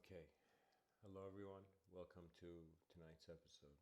Okay, hello everyone. Welcome to tonight's episode.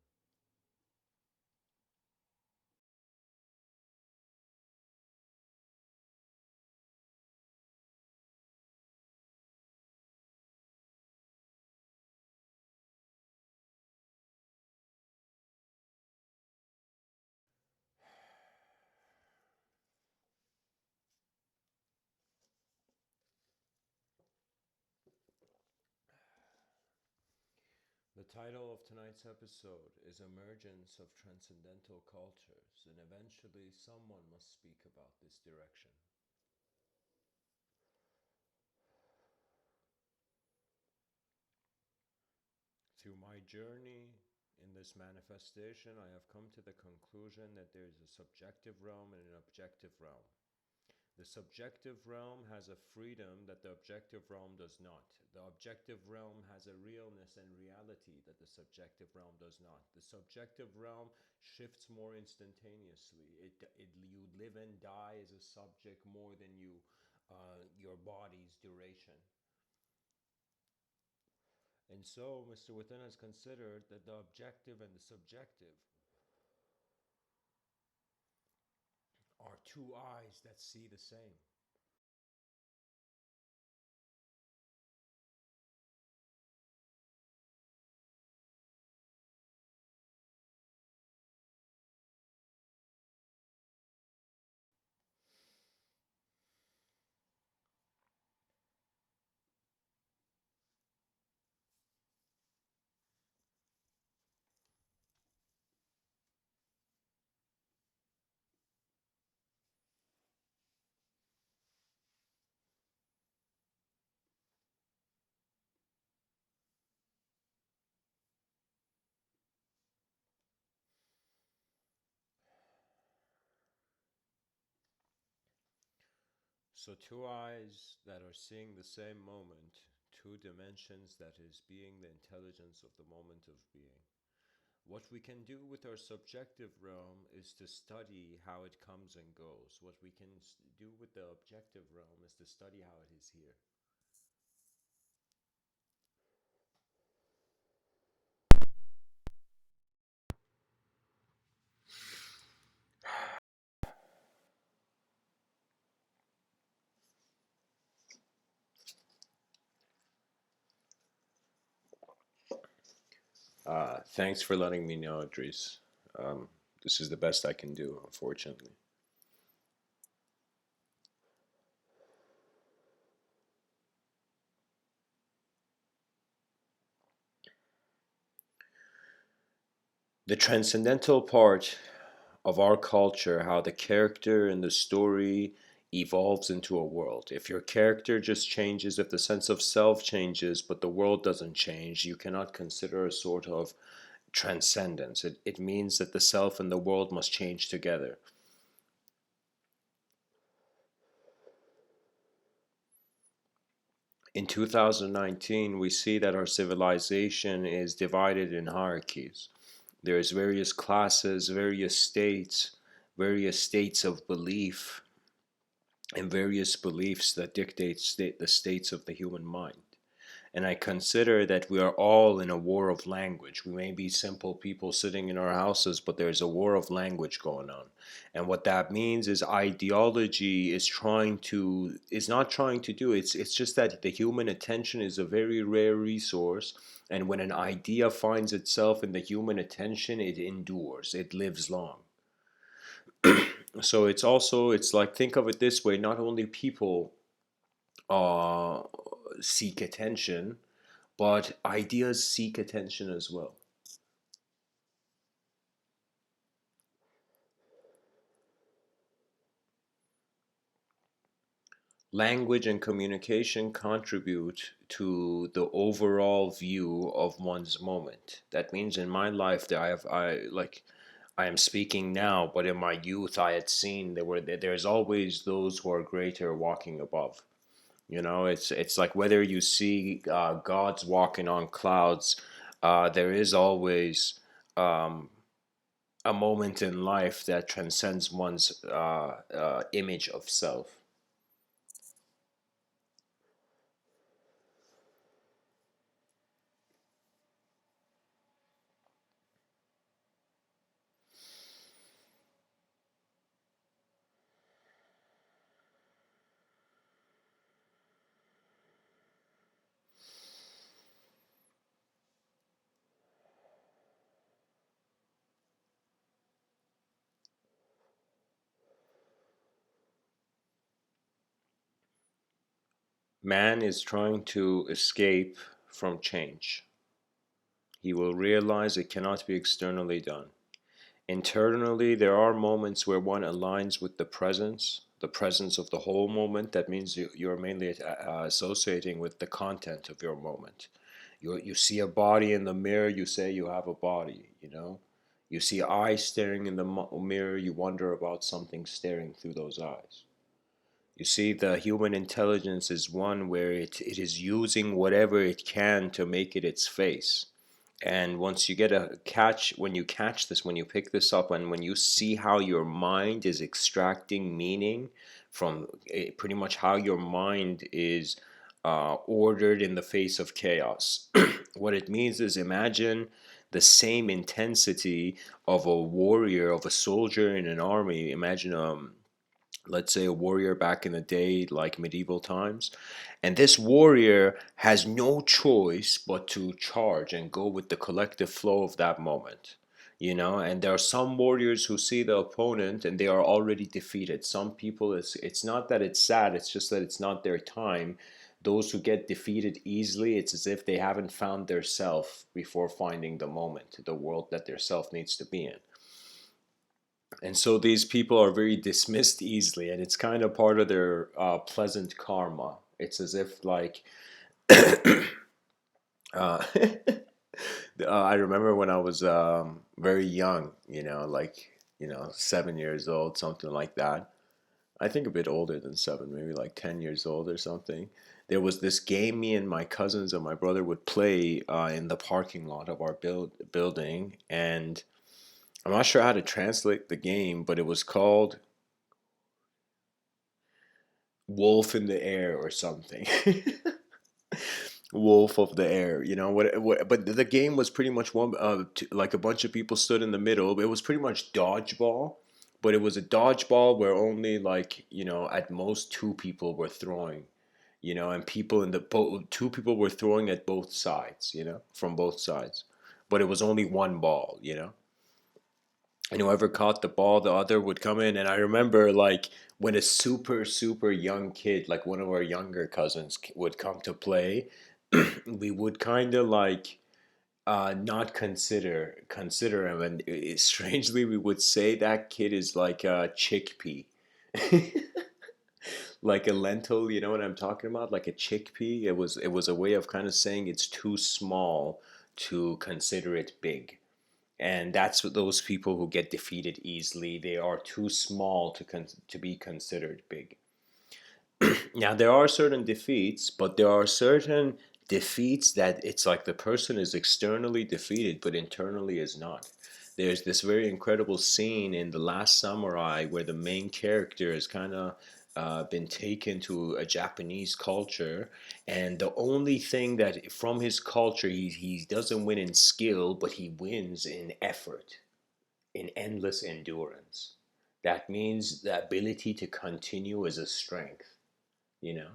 The title of tonight's episode is Emergence of Transcendental Cultures, and eventually someone must speak about this direction. Through my journey in this manifestation, I have come to the conclusion that there is a subjective realm and an objective realm. The subjective realm has a freedom that the objective realm does not. The objective realm has a realness and reality that the subjective realm does not. The subjective realm shifts more instantaneously. You live and die as a subject more than your body's duration. And so Mr. Within has considered that the objective and the subjective are two eyes that see the same. So two eyes that are seeing the same moment, two dimensions that is being the intelligence of the moment of being. What we can do with our subjective realm is to study how it comes and goes. What we can do with the objective realm is to study how it is here. Thanks for letting me know, Idris. Um, this is the best I can do, unfortunately. The transcendental part of our culture, how the character and the story evolves into a world. If your character just changes, if the sense of self changes, but the world doesn't change, you cannot consider a sort of transcendence. It means that the self and the world must change together. In 2019, we see that our civilization is divided in hierarchies. There's various states of belief, and various beliefs that dictate the states of the human mind. And I consider that we are all in a war of language. We may be simple people sitting in our houses, but there's a war of language going on. And what that means is ideology is not trying to do, it's just that the human attention is a very rare resource. And when an idea finds itself in the human attention, it endures, it lives long. So it's like, think of it this way, not only people uh, seek attention, but ideas seek attention as well. Language and communication contribute to the overall view of one's moment. That means in my life that I am speaking now, but in my youth I had seen there's always those who are greater walking above. You know, it's like whether you see gods walking on clouds, there is always um, a moment in life that transcends one's image of self. Man is trying to escape from change. He will realize it cannot be externally done. Internally, there are moments where one aligns with the presence of the whole moment. That means you're mainly associating with the content of your moment. You see a body in the mirror, you say you have a body, you know? You see eyes staring in the mirror, you wonder about something staring through those eyes. You see, the human intelligence is one where it is using whatever it can to make it its face. And once you get a catch, when you catch this, when you pick this up, and when you see how your mind is extracting meaning from pretty much how your mind is ordered in the face of chaos, what it means is imagine the same intensity of a warrior, of a soldier in an army. Imagine let's say a warrior back in the day, like medieval times, and this warrior has no choice but to charge and go with the collective flow of that moment, you know. And there are some warriors who see the opponent and they are already defeated. Some people, it's not that it's sad, it's just that it's not their time. Those who get defeated easily, it's as if they haven't found their self before finding the moment, the world that their self needs to be in. And so these people are very dismissed easily, and it's kind of part of their pleasant karma. It's as if like uh, I remember when I was very young, you know, like 7 years old, something like that. I think a bit older than seven, maybe like 10 years old or something. There was this game me and my cousins and my brother would play in the parking lot of our building, and I'm not sure how to translate the game, but it was called Wolf in the Air or something. Wolf of the Air, you know what? But the game was pretty much like a bunch of people stood in the middle. It was pretty much dodgeball, but it was a dodgeball where only like at most two people were throwing, and people in the two people were throwing at both sides, from both sides, but it was only one ball, and whoever caught the ball, the other would come in. And I remember like when a super super young kid, like one of our younger cousins, would come to play, we would kind of like not consider him, and strangely we would say that kid is like a chickpea. Like a lentil, you know what I'm talking about, like a chickpea. It was a way of kind of saying it's too small to consider it big. And that's what those people who get defeated easily, they are too small to be considered big. Now there are certain defeats, but there are certain defeats that it's like the person is externally defeated but internally is not. There's this very incredible scene in The Last Samurai where the main character has kind of been taken to a Japanese culture, and the only thing that from his culture he doesn't win in skill, but he wins in effort, in endless endurance. That means the ability to continue is a strength, you know.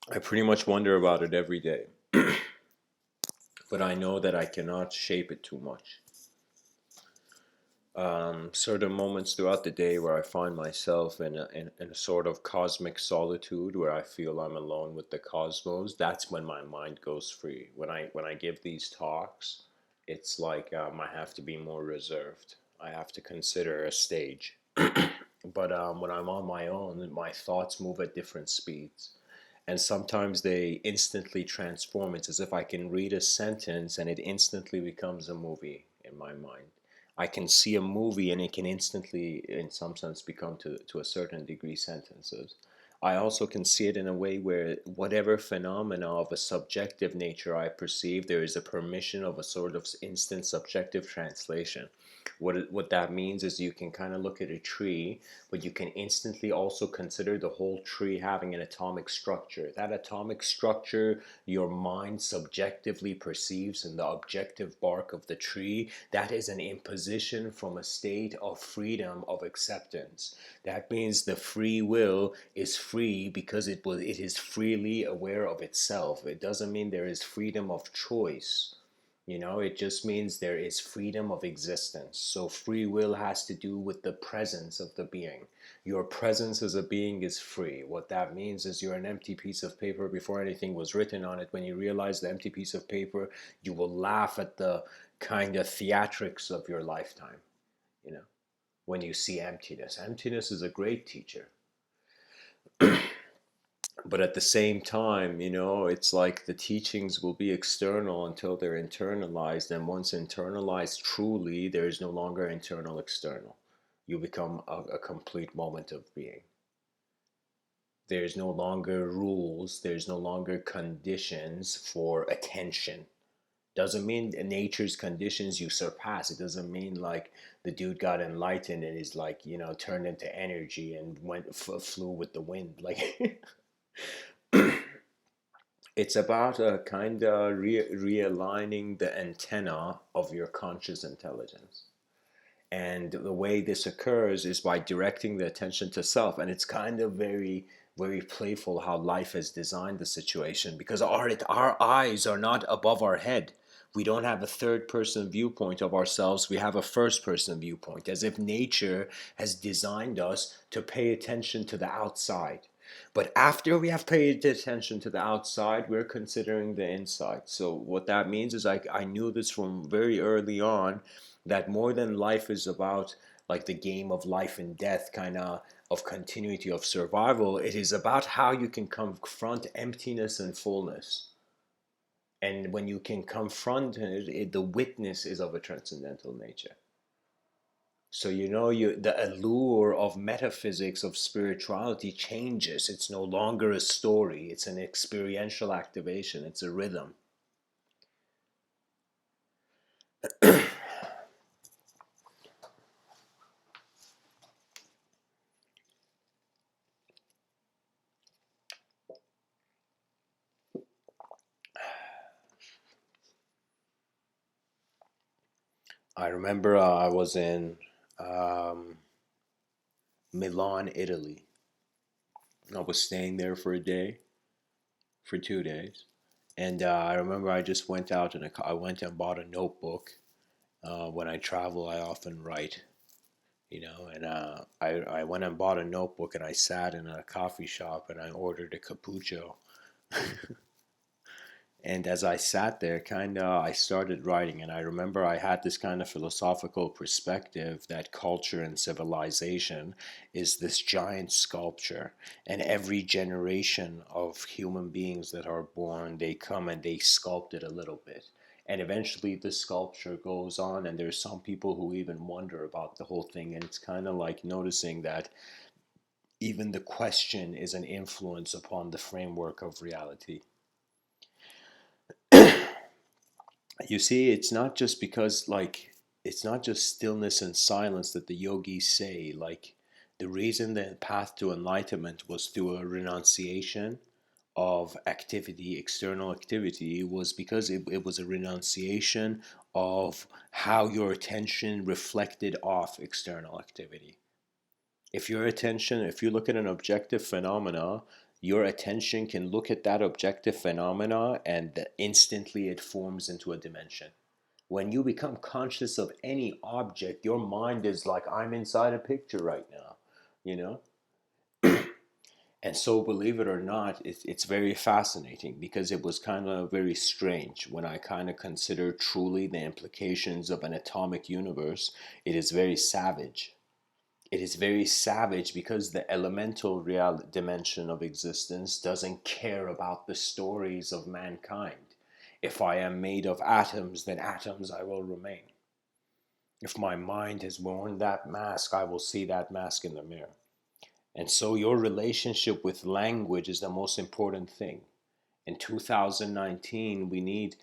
I pretty much wonder about it every day, but I know that I cannot shape it too much. Certain moments throughout the day where I find myself in a sort of cosmic solitude where I feel I'm alone with the cosmos, that's when my mind goes free. When I give these talks, it's like I have to be more reserved. I have to consider a stage. But when I'm on my own, my thoughts move at different speeds. And sometimes they instantly transform. It's as if I can read a sentence and it instantly becomes a movie in my mind. I can see a movie and it can instantly, in some sense, become to a certain degree sentences. I also can see it in a way where whatever phenomena of a subjective nature I perceive, there is a permission of a sort of instant subjective translation. What that means is you can kind of look at a tree, but you can instantly also consider the whole tree having an atomic structure. That atomic structure your mind subjectively perceives in the objective bark of the tree, that is an imposition from a state of freedom of acceptance. That means the free will is free because it is freely aware of itself. It doesn't mean there is freedom of choice. It just means there is freedom of existence. So free will has to do with the presence of the being. Your presence as a being is free. What that means is you're an empty piece of paper before anything was written on it. When you realize the empty piece of paper, you will laugh at the kind of theatrics of your lifetime. You know, when you see emptiness. Emptiness is a great teacher. But at the same time, it's like the teachings will be external until they're internalized. And once internalized truly, there is no longer internal external. You become a complete moment of being. There's no longer rules, there's no longer conditions for attention. Doesn't mean nature's conditions you surpass. It doesn't mean like the dude got enlightened and is like, turned into energy and flew with the wind. Like, it's about a kind of realigning the antenna of your conscious intelligence. And the way this occurs is by directing the attention to self. And it's kind of very, very playful how life has designed the situation, because our eyes are not above our head. We don't have a third person viewpoint of ourselves. We have a first person viewpoint, as if nature has designed us to pay attention to the outside. But after we have paid attention to the outside, we're considering the inside. So what that means is I knew this from very early on, that more than life is about like the game of life and death, kind of continuity of survival, it is about how you can confront emptiness and fullness. And when you can confront it, the witness is of a transcendental nature. So the allure of metaphysics, of spirituality, changes. It's no longer a story, it's an experiential activation, it's a rhythm. I remember I was in um, Milan, Italy. I was staying there for a day, for 2 days, and I remember I just went out and I went and bought a notebook. When I travel, I often write, and I went and bought a notebook and I sat in a coffee shop and I ordered a cappuccio. And as I sat there, kind of, I started writing. And I remember I had this kind of philosophical perspective that culture and civilization is this giant sculpture. And every generation of human beings that are born, they come and they sculpt it a little bit. And eventually the sculpture goes on, and there's some people who even wonder about the whole thing. And it's kind of like noticing that even the question is an influence upon the framework of reality. You see, it's not just because, like, it's not just stillness and silence that the yogis say. Like, the reason the path to enlightenment was through a renunciation of activity, external activity, was because it was a renunciation of how your attention reflected off external activity. If you look at an objective phenomena, your attention can look at that objective phenomena and instantly it forms into a dimension. When you become conscious of any object, your mind is like, I'm inside a picture right now, you know? And so, believe it or not, it's very fascinating, because it was kind of very strange when I kind of consider truly the implications of an atomic universe. It is very savage. It is very savage because the elemental real dimension of existence doesn't care about the stories of mankind. If I am made of atoms, then atoms I will remain. If my mind has worn that mask, I will see that mask in the mirror. And so your relationship with language is the most important thing. In 2019, we need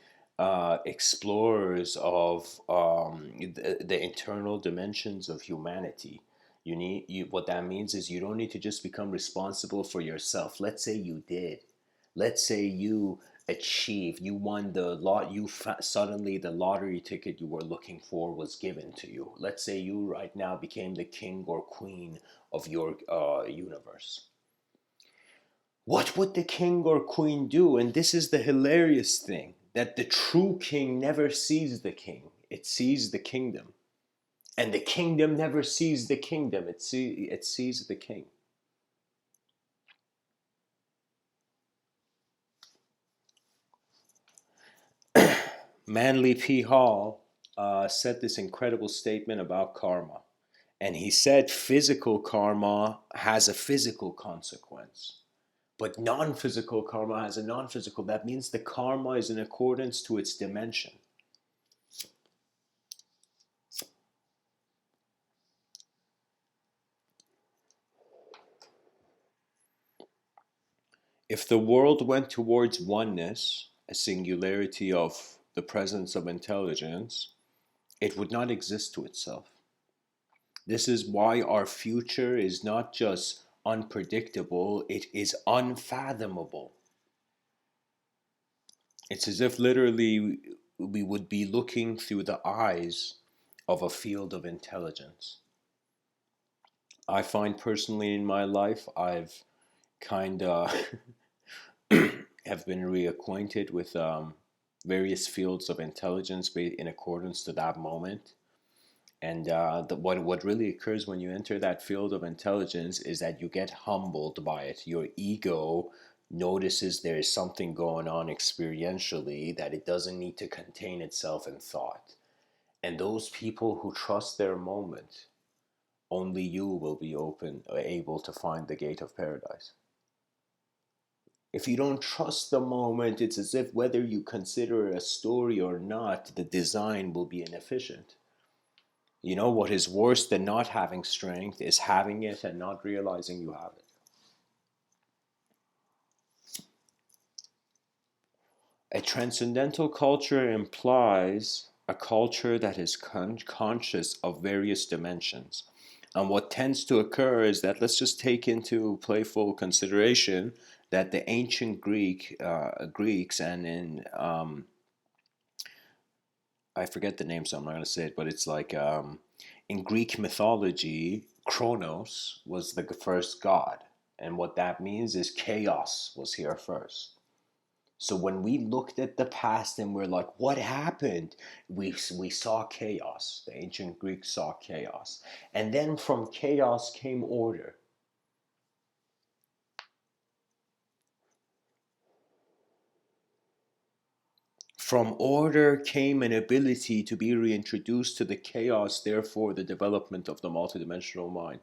explorers of the internal dimensions of humanity. What that means is you don't need to just become responsible for yourself. Let's say you did. Let's say you achieved, you won the lot, suddenly the lottery ticket you were looking for was given to you. Let's say you right now became the king or queen of your universe. What would the king or queen do? And this is the hilarious thing, that the true king never sees the king, it sees the kingdom. And the kingdom never sees the kingdom, it sees the king. Manly P. Hall said this incredible statement about karma. And he said physical karma has a physical consequence. But non physical karma has a non physical. That means the karma is in accordance to its dimension. If the world went towards oneness, a singularity of the presence of intelligence, it would not exist to itself. This is why our future is not just unpredictable, it is unfathomable. It's as if literally we would be looking through the eyes of a field of intelligence. I find personally in my life, I've kind of have been reacquainted with various fields of intelligence in accordance to that moment. And what really occurs when you enter that field of intelligence is that you get humbled by it. Your ego notices there is something going on experientially, that it doesn't need to contain itself in thought. And those people who trust their moment, only you will be able to find the gate of paradise. If you don't trust the moment, it's as if whether you consider it a story or not, the design will be inefficient. You know what is worse than not having strength is having it and not realizing you have it. A transcendental culture implies a culture that is conscious of various dimensions. And what tends to occur is that, let's just take into playful consideration that the ancient Greeks and in I forget the name, so I'm not going to say it, but it's like in Greek mythology, Kronos was the first god. And what that means is chaos was here first. So when we looked at the past and we're like, what happened? We saw chaos. The ancient Greeks saw chaos. And then from chaos came order. From order came an ability to be reintroduced to the chaos, therefore the development of the multidimensional mind.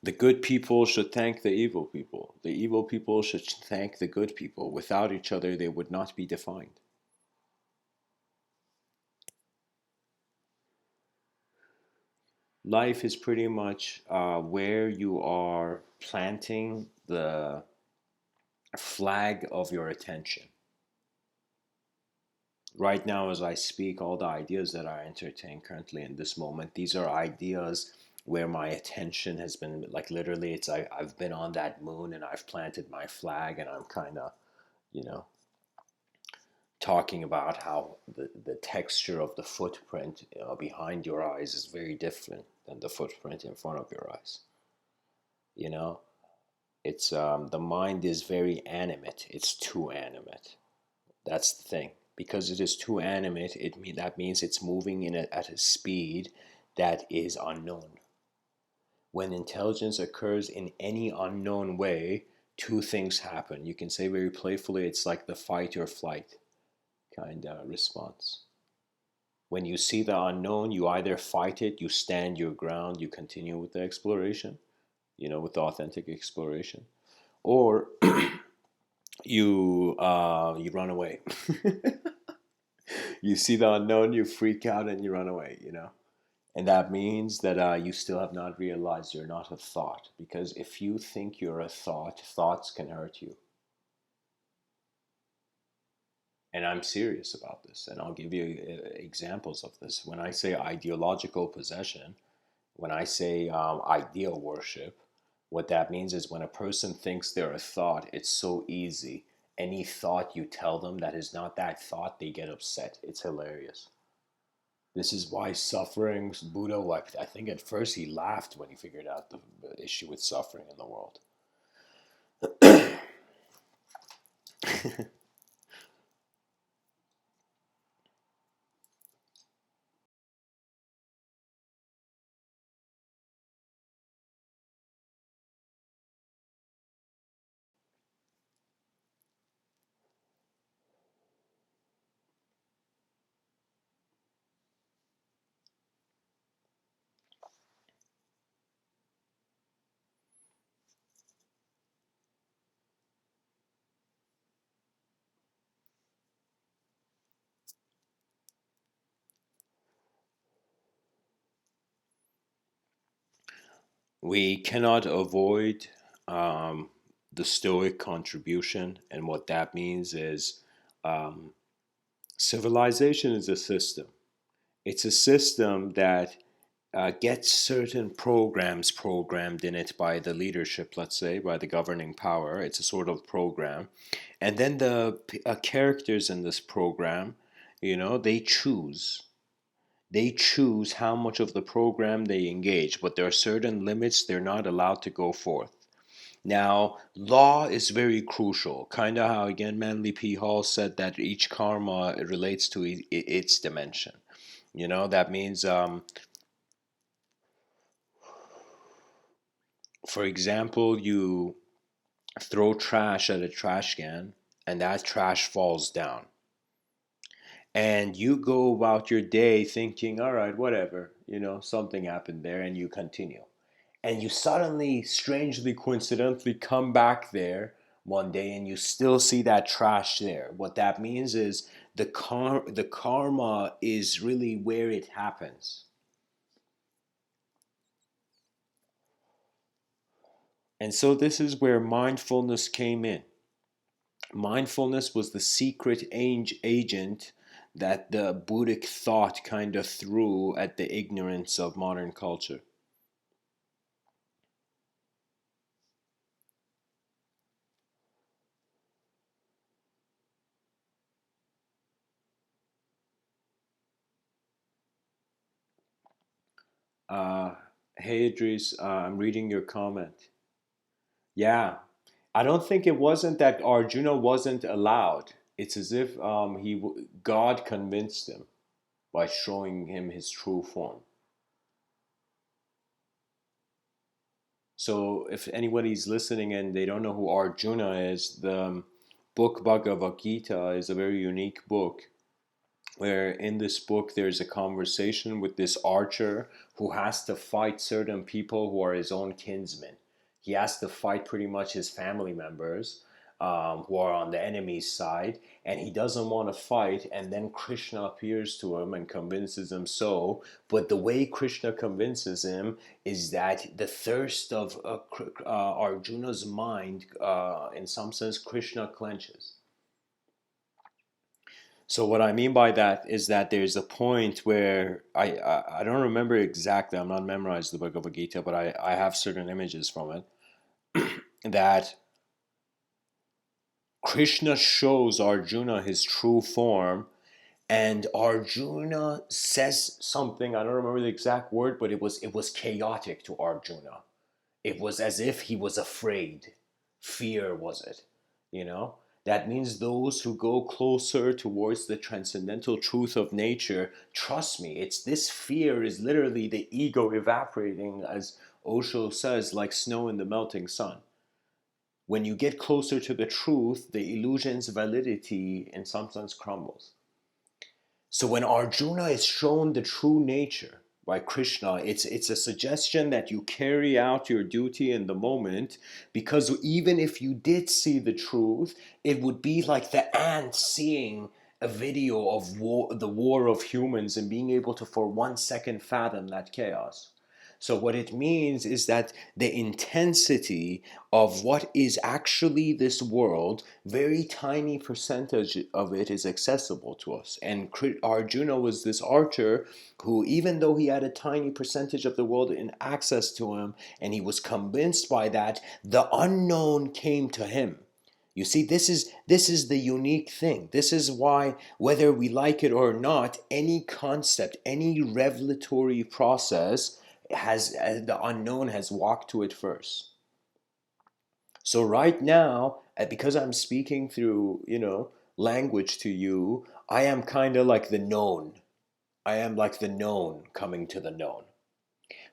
The good people should thank the evil people. The evil people should thank the good people. Without each other, they would not be defined. Life is pretty much where you are planting the flag of your attention. Right now, as I speak, all the ideas that I entertain currently in this moment, these are ideas where my attention has been, like, literally, it's I've been on that moon and I've planted my flag, and I'm kind of, you know, talking about how the texture of the footprint behind your eyes is very different than the footprint in front of your eyes. You know, it's the mind is very animate. It's too animate. That's the thing. Because it is too animate, that means it's moving at a speed that is unknown. When intelligence occurs in any unknown way, two things happen. You can say very playfully, it's like the fight or flight kind of response. When you see the unknown, you either fight it, you stand your ground, you continue with the exploration, with the authentic exploration, or you run away. You see the unknown, you freak out, and you run away. And that means that you still have not realized you're not a thought. Because if you think you're a thought, thoughts can hurt you. And I'm serious about this. And I'll give you examples of this. When I say ideological possession, when I say ideal worship, what that means is when a person thinks they're a thought, it's so easy. Any thought you tell them that is not that thought, they get upset. It's hilarious. This is why suffering, Buddha, like, I think at first he laughed when he figured out the issue with suffering in the world. We cannot avoid um, the Stoic contribution, and what that means is um, civilization is a system. It's a system that gets certain programs programmed in it by the leadership, let's say, by the governing power. It's a sort of program. And then the characters in this program, they choose. They choose how much of the program they engage, but there are certain limits they're not allowed to go forth. Now, law is very crucial. Kind of how, again, Manly P. Hall said that each karma relates to its dimension. That means, for example, you throw trash at a trash can and that trash falls down. And you go about your day thinking, all right, whatever, something happened there, and you continue. And you suddenly, strangely, coincidentally come back there one day and you still see that trash there. What that means is the karma is really where it happens. And so this is where mindfulness came in. Mindfulness was the secret agent that the Buddhic thought kind of threw at the ignorance of modern culture. Uh, hey Idris, I'm reading your comment. Yeah, I don't think it wasn't that Arjuna wasn't allowed. It's as if God convinced him by showing him his true form. So if anybody's listening and they don't know who Arjuna is, the book Bhagavad Gita is a very unique book where in this book there's a conversation with this archer who has to fight certain people who are his own kinsmen. He has to fight pretty much his family members who are on the enemy's side, and he doesn't want to fight. And then Krishna appears to him and convinces him so. But the way Krishna convinces him is that the thirst of Arjuna's mind, in some sense, Krishna clenches. So what I mean by that is that there's a point where I don't remember exactly. I'm not memorized the Bhagavad Gita, but I have certain images from it that Krishna shows Arjuna his true form, and Arjuna says something. I don't remember the exact word, but it was chaotic to Arjuna. It was as if he was afraid. Fear was it, you know? That means those who go closer towards the transcendental truth of nature, trust me, it's this fear is literally the ego evaporating, as Osho says, like snow in the melting sun. When you get closer to the truth, the illusion's validity in some sense crumbles. So when Arjuna is shown the true nature by Krishna, it's a suggestion that you carry out your duty in the moment, because even if you did see the truth, it would be like the ant seeing a video of the war of humans and being able to for 1 second fathom that chaos. So what it means is that the intensity of what is actually this world, very tiny percentage of it is accessible to us. And Arjuna was this archer who, even though he had a tiny percentage of the world in access to him, and he was convinced by that, the unknown came to him. You see, this is the unique thing. This is why, whether we like it or not, any concept, any revelatory process has the unknown has walked to it first. So right now, because I'm speaking through, language to you, I am kind of like the known. I am like the known coming to the known.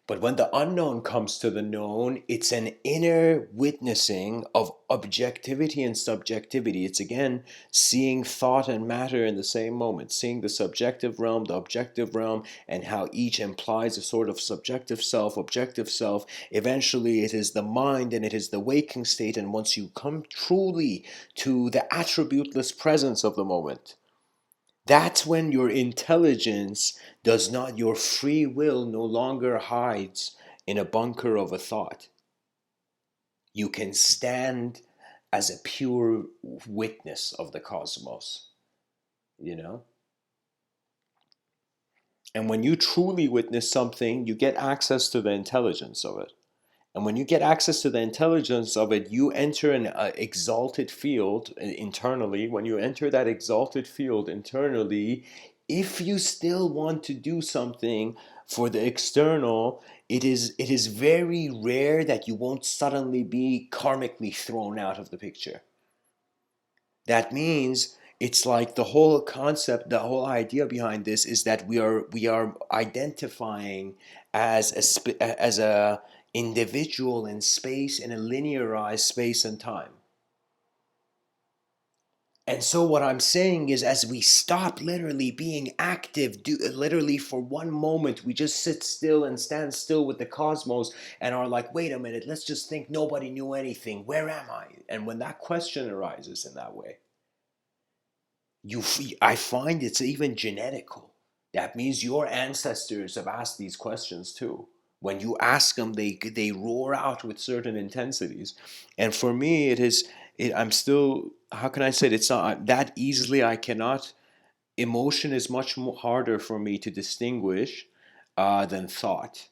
But when the unknown comes to the known, it's an inner witnessing of objectivity and subjectivity. It's again seeing thought and matter in the same moment, seeing the subjective realm, the objective realm, and how each implies a sort of subjective self, objective self. Eventually, it is the mind and it is the waking state. And once you come truly to the attributeless presence of the moment, that's when your intelligence does not, your free will no longer hides in a bunker of a thought. You can stand as a pure witness of the cosmos, you know? And when you truly witness something, you get access to the intelligence of it. And when you get access to the intelligence of it, you enter an exalted field internally. When you enter that exalted field internally, if you still want to do something for the external, it is very rare that you won't suddenly be karmically thrown out of the picture. That means it's like the whole concept, the whole idea behind this is that we are identifying as a individual in space, in a linearized space and time. And so what I'm saying is, as we stop literally being active, literally for one moment, we just sit still and stand still with the cosmos and are like, wait a minute, let's just think nobody knew anything. Where am I? And when that question arises in that way, I find it's even genetical. That means your ancestors have asked these questions too. When you ask them, they roar out with certain intensities. And for me, I'm still, how can I say it? It's not that easily. I cannot. Emotion is much more harder for me to distinguish than thought.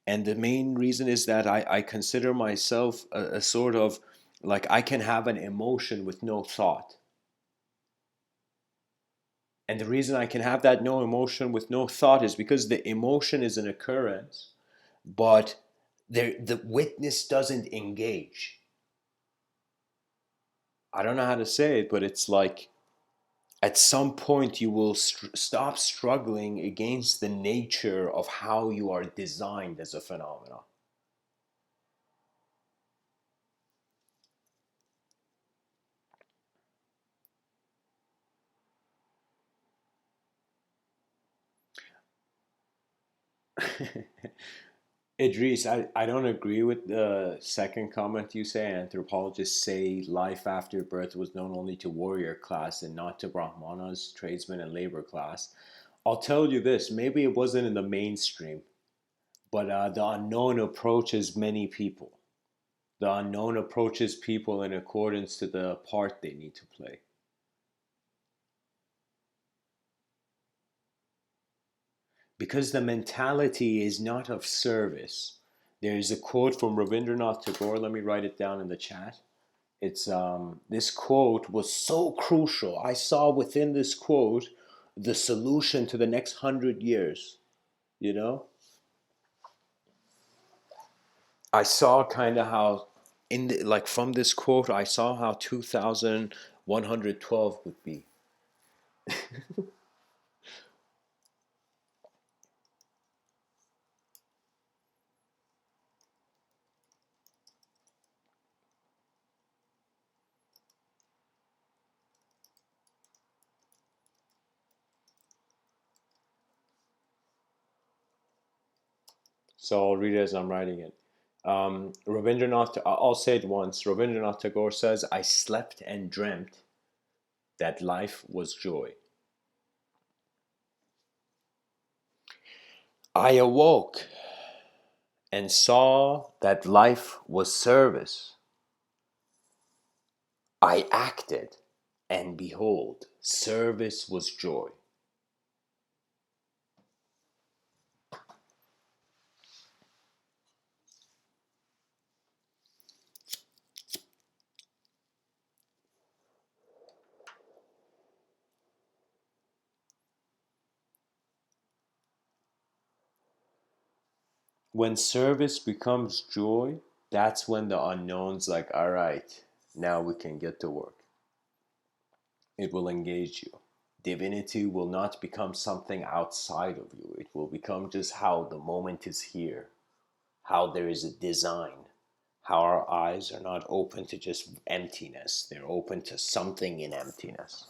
And the main reason is that I consider myself a sort of, like, I can have an emotion with no thought. And the reason I can have that no emotion with no thought is because the emotion is an occurrence, but the witness doesn't engage. I don't know how to say it, but it's like at some point you will stop struggling against the nature of how you are designed as a phenomenon. Idris, I don't agree with the second comment you say. Anthropologists say life after birth was known only to warrior class and not to Brahmanas, tradesmen, and labor class. I'll tell you this, maybe it wasn't in the mainstream, but the unknown approaches many people. The unknown approaches people in accordance to the part they need to play. Because the mentality is not of service. There is a quote from Rabindranath Tagore. Let me write it down in the chat. It's this quote was so crucial. I saw within this quote the solution to the next 100 years. You know, I saw kind of how like from this quote, I saw how 2112 would be. So I'll read it as I'm writing it. I'll say it once. Rabindranath Tagore says, I slept and dreamt that life was joy. I awoke and saw that life was service. I acted, and behold, service was joy. When service becomes joy, that's when the unknown's like, all right, now we can get to work. It will engage you. Divinity will not become something outside of you. It will become just how the moment is here, how there is a design, how our eyes are not open to just emptiness, they're open to something in emptiness.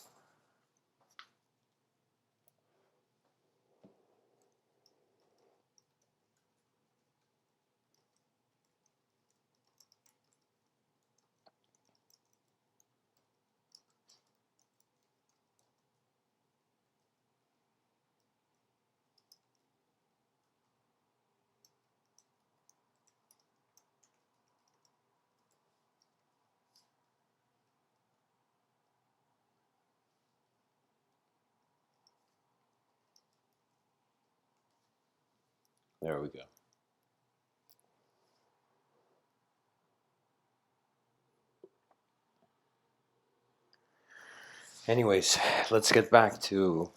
There we go. Anyways, let's get back to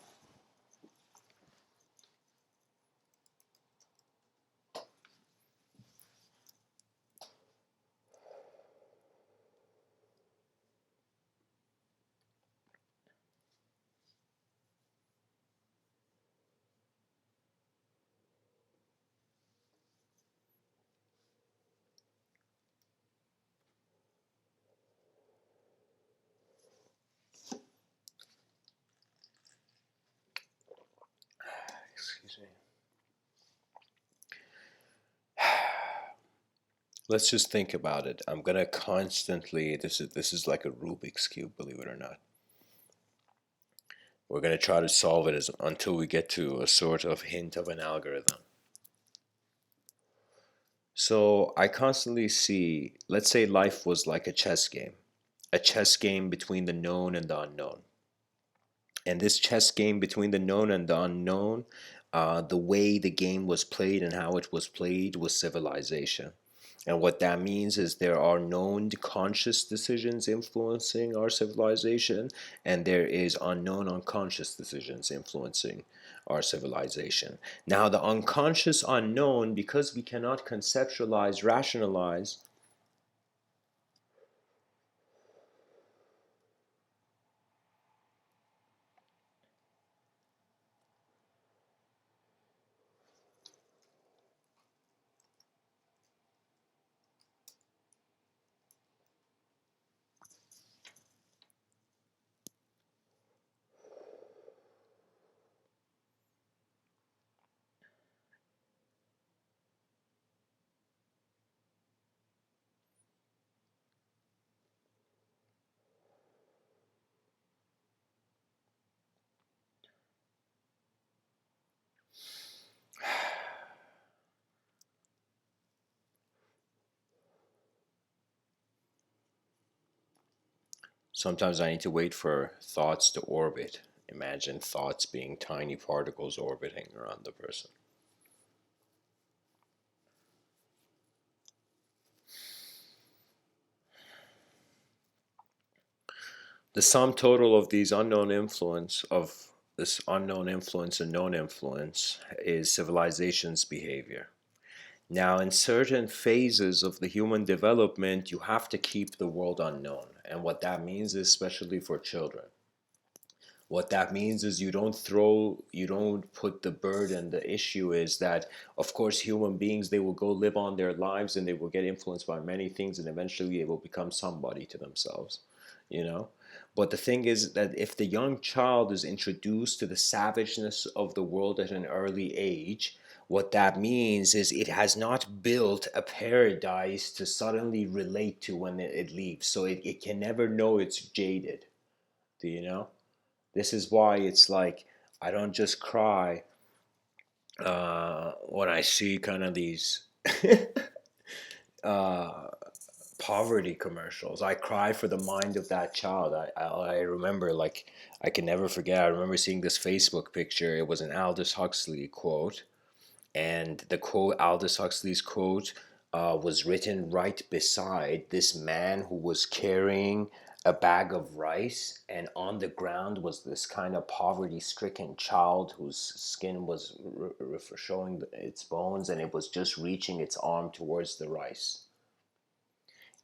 excuse me. Let's just think about it. I'm gonna constantly this is like a Rubik's Cube, believe it or not. We're gonna try to solve it until we get to a sort of hint of an algorithm. So I constantly see, let's say life was like a chess game between the known and the unknown. And this chess game between the known and the unknown, the way the game was played and how it was played was civilization. And what that means is there are known conscious decisions influencing our civilization, and there is unknown unconscious decisions influencing our civilization. Now, the unconscious unknown, because we cannot conceptualize, rationalize, sometimes I need to wait for thoughts to orbit. Imagine thoughts being tiny particles orbiting around the person. The sum total of these unknown influence and known influence is civilization's behavior. Now, in certain phases of the human development, you have to keep the world unknown. And what that means is, especially for children, what that means is you don't put the burden. The issue is that, of course, human beings, they will go live on their lives and they will get influenced by many things and eventually they will become somebody to themselves, you know? But the thing is that if the young child is introduced to the savageness of the world at an early age, what that means is it has not built a paradise to suddenly relate to when it leaves. So it can never know it's jaded. Do you know? This is why it's like, I don't just cry when I see kind of these uh, poverty commercials, I cry for the mind of that child. I remember, like, I can never forget. I remember seeing this Facebook picture. It was an Aldous Huxley quote, and the quote, Aldous Huxley's quote, was written right beside this man who was carrying a bag of rice, and on the ground was this kind of poverty-stricken child whose skin was showing its bones, and it was just reaching its arm towards the rice.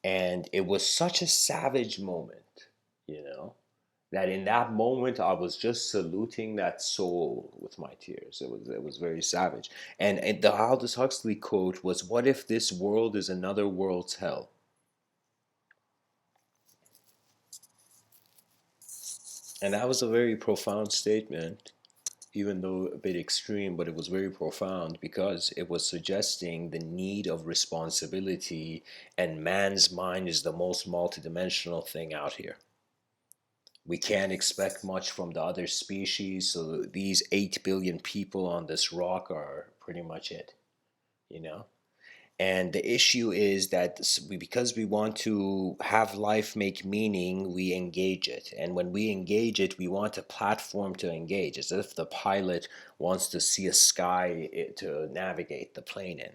And it was such a savage moment, you know, that in that moment I was just saluting that soul with my tears. It was very savage. And the Aldous Huxley quote was, "What if this world is another world's hell?" And that was a very profound statement, even though a bit extreme, but it was very profound because it was suggesting the need of responsibility, and man's mind is the most multidimensional thing out here. We can't expect much from the other species, so these 8 billion people on this rock are pretty much it, you know? And the issue is that because we want to have life make meaning, we engage it. And when we engage it, we want a platform to engage, as if the pilot wants to see a sky to navigate the plane in.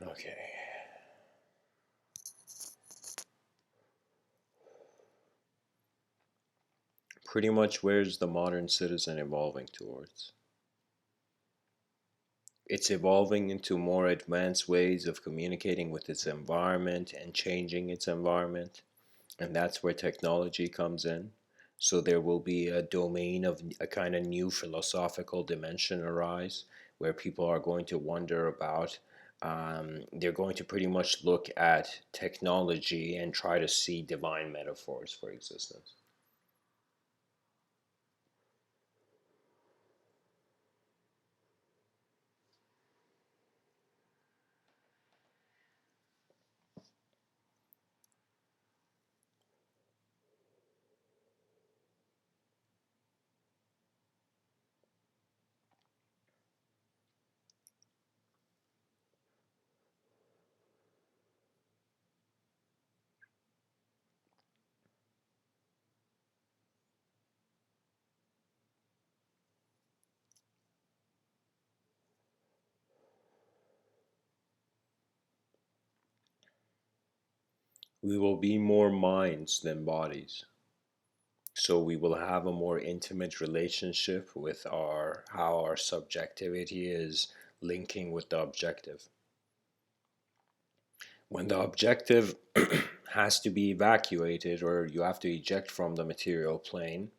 Okay. Pretty much, where's the modern citizen evolving towards? It's evolving into more advanced ways of communicating with its environment and changing its environment. And that's where technology comes in. So there will be a domain of a kind of new philosophical dimension arise where people are going to wonder about. They're going to pretty much look at technology and try to see divine metaphors for existence. We will be more minds than bodies. So we will have a more intimate relationship with our how our subjectivity is linking with the objective. When the objective has to be evacuated, or you have to eject from the material plane,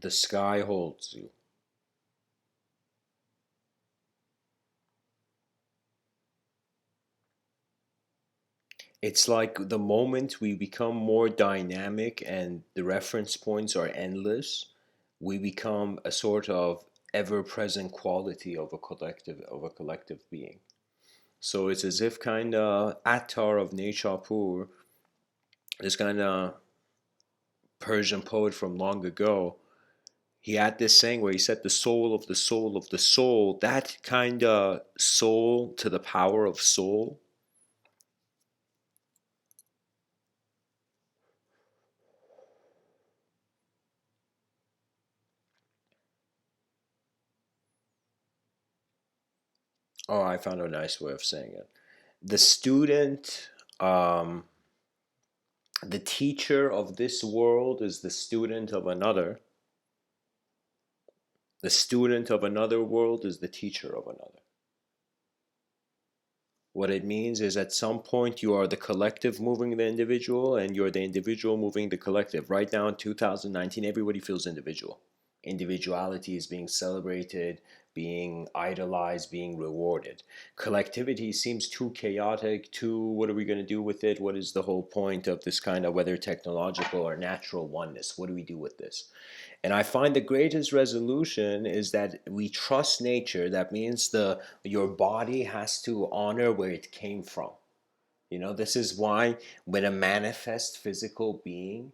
the sky holds you. It's like the moment we become more dynamic and the reference points are endless, we become a sort of ever-present quality of a collective being. So it's as if kind of Attar of Nechapur, this kind of Persian poet from long ago, he had this saying where he said the soul of the soul of the soul, that kind of soul to the power of soul. Oh, I found a nice way of saying it. The student, the teacher of this world is the student of another. The student of another world is the teacher of another. What it means is at some point you are the collective moving the individual, and you're the individual moving the collective. Right now in 2019, everybody feels individual. Individuality is being celebrated, being idolized, being rewarded. Collectivity seems too chaotic, too, what are we going to do with it? What is the whole point of this kind of, whether technological or natural oneness? What do we do with this? And I find the greatest resolution is that we trust nature. That means your body has to honor where it came from. This is why when a manifest physical being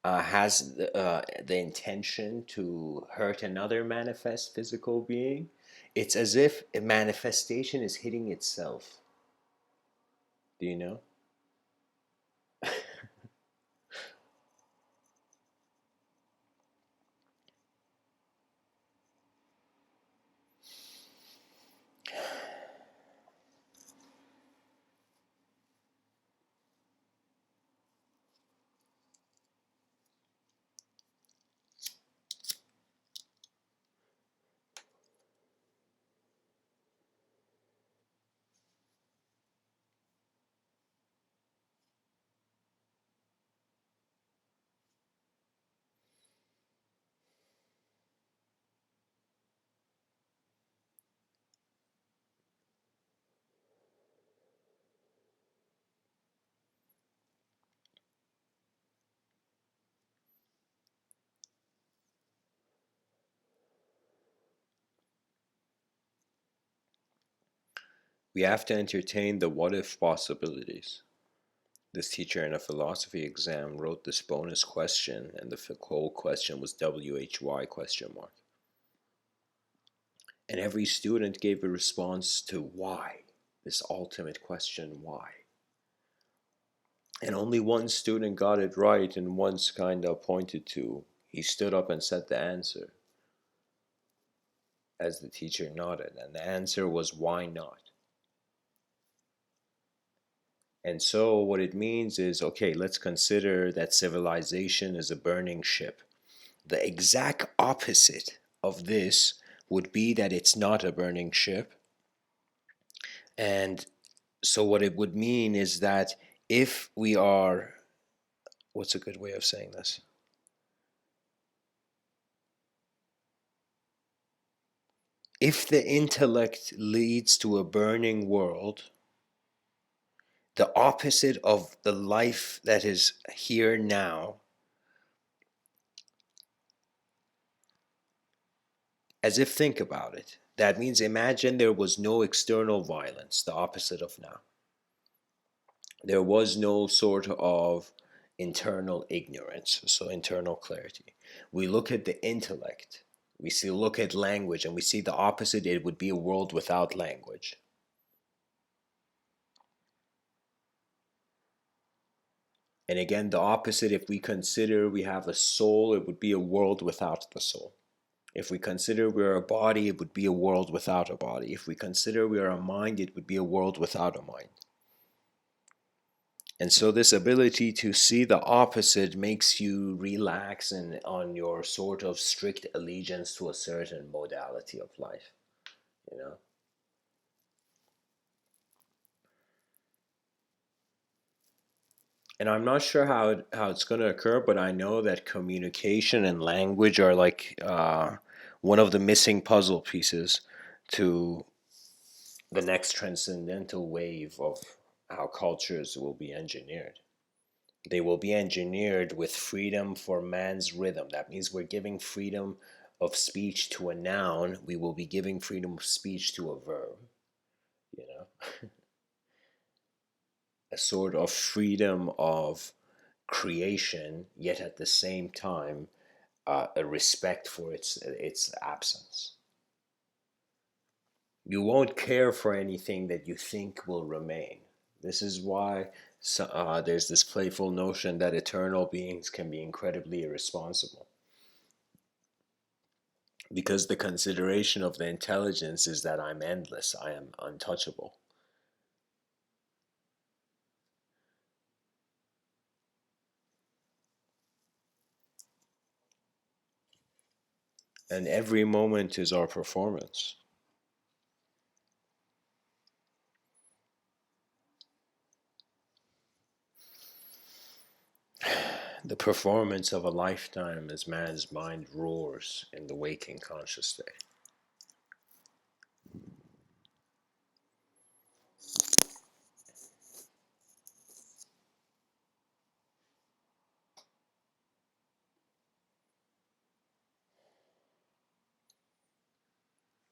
has the intention to hurt another manifest physical being, it's as if a manifestation is hitting itself. Do you know? We have to entertain the what if possibilities. This teacher in a philosophy exam wrote this bonus question, and the whole question was WHY question mark. And every student gave a response to why, this ultimate question, why. And only one student got it right and once kind of pointed to. He stood up and said the answer as the teacher nodded, and the answer was why not? And so, what it means is okay, let's consider that civilization is a burning ship. The exact opposite of this would be that it's not a burning ship. And so, what it would mean is that if we are, what's a good way of saying this? If the intellect leads to a burning world, the opposite of the life that is here now, as if think about it, that means imagine there was no external violence, the opposite of now. There was no sort of internal ignorance, so internal clarity. We look at the intellect, look at language, and we see the opposite. It would be a world without language. And again, the opposite, if we consider we have a soul, it would be a world without the soul. If we consider we are a body, it would be a world without a body. If we consider we are a mind, it would be a world without a mind. And so this ability to see the opposite makes you relax and on your sort of strict allegiance to a certain modality of life, you know? And I'm not sure how it's going to occur, but I know that communication and language are like one of the missing puzzle pieces to the next transcendental wave of how cultures will be engineered. They will be engineered with freedom for man's rhythm. That means we're giving freedom of speech to a noun. We will be giving freedom of speech to a verb. You know, a sort of freedom of creation, yet at the same time, a respect for its absence. You won't care for anything that you think will remain. This is why there's this playful notion that eternal beings can be incredibly irresponsible, because the consideration of the intelligence is that I'm endless, I am untouchable. And every moment is our performance. The performance of a lifetime as man's mind roars in the waking conscious state.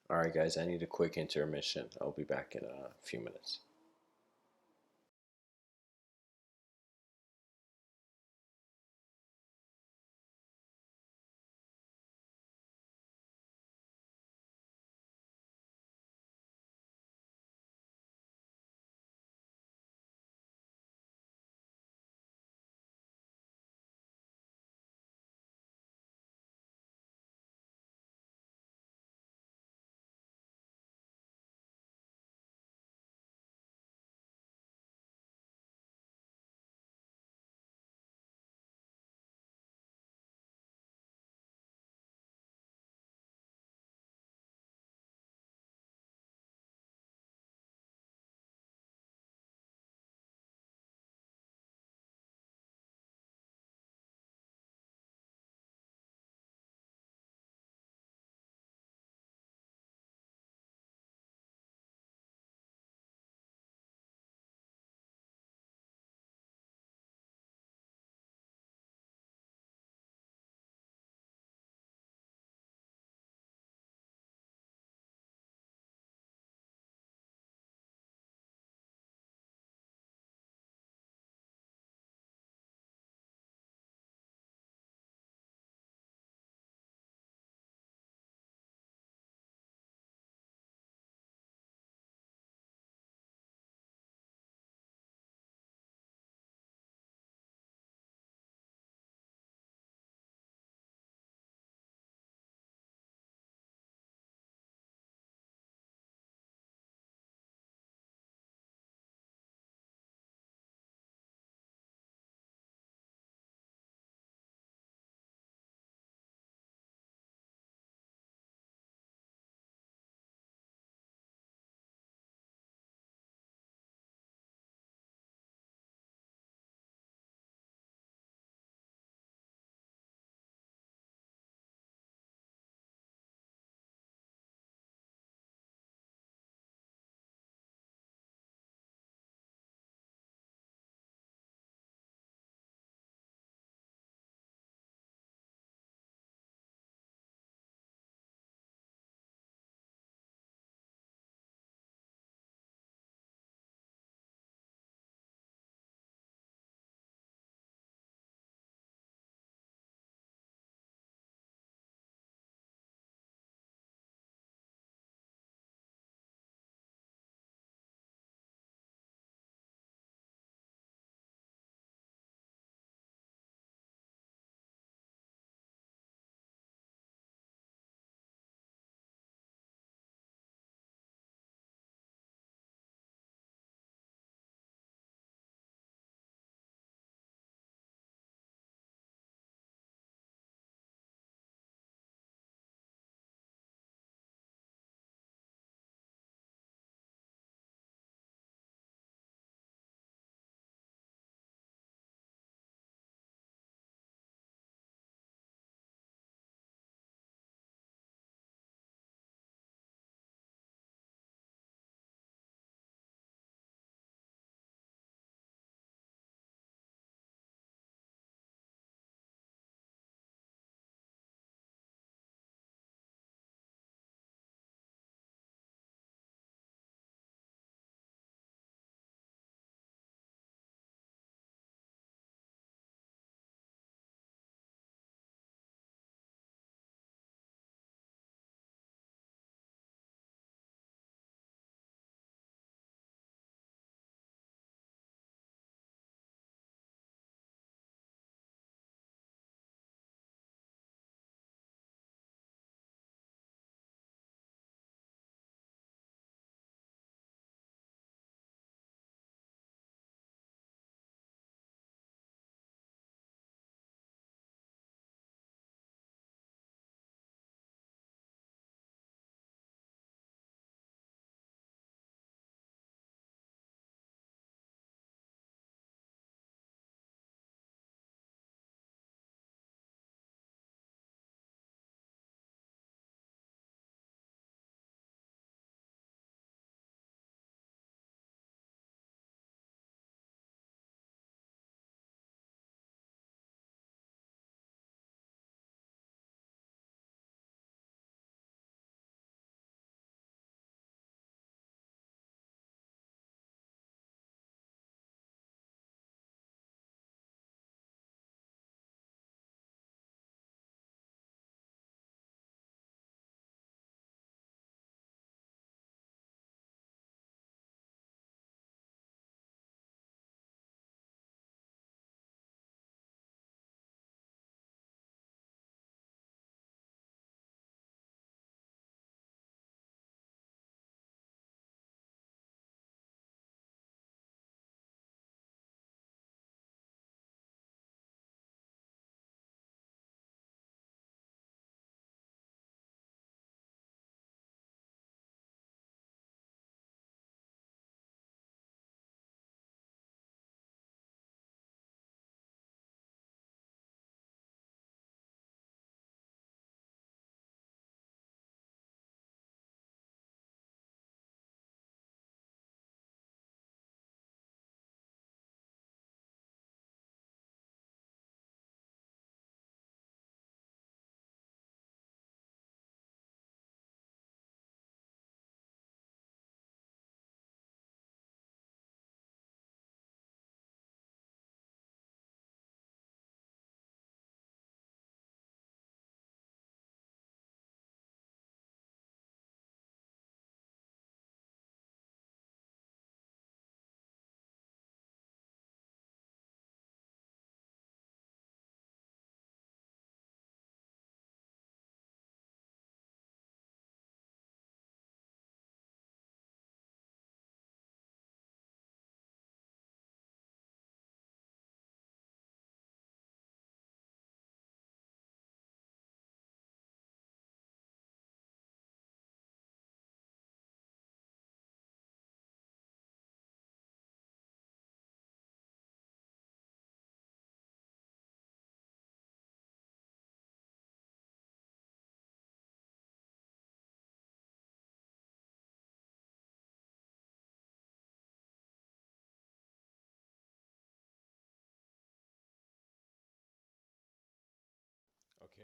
All right, guys, I need a quick intermission. I'll be back in a few minutes.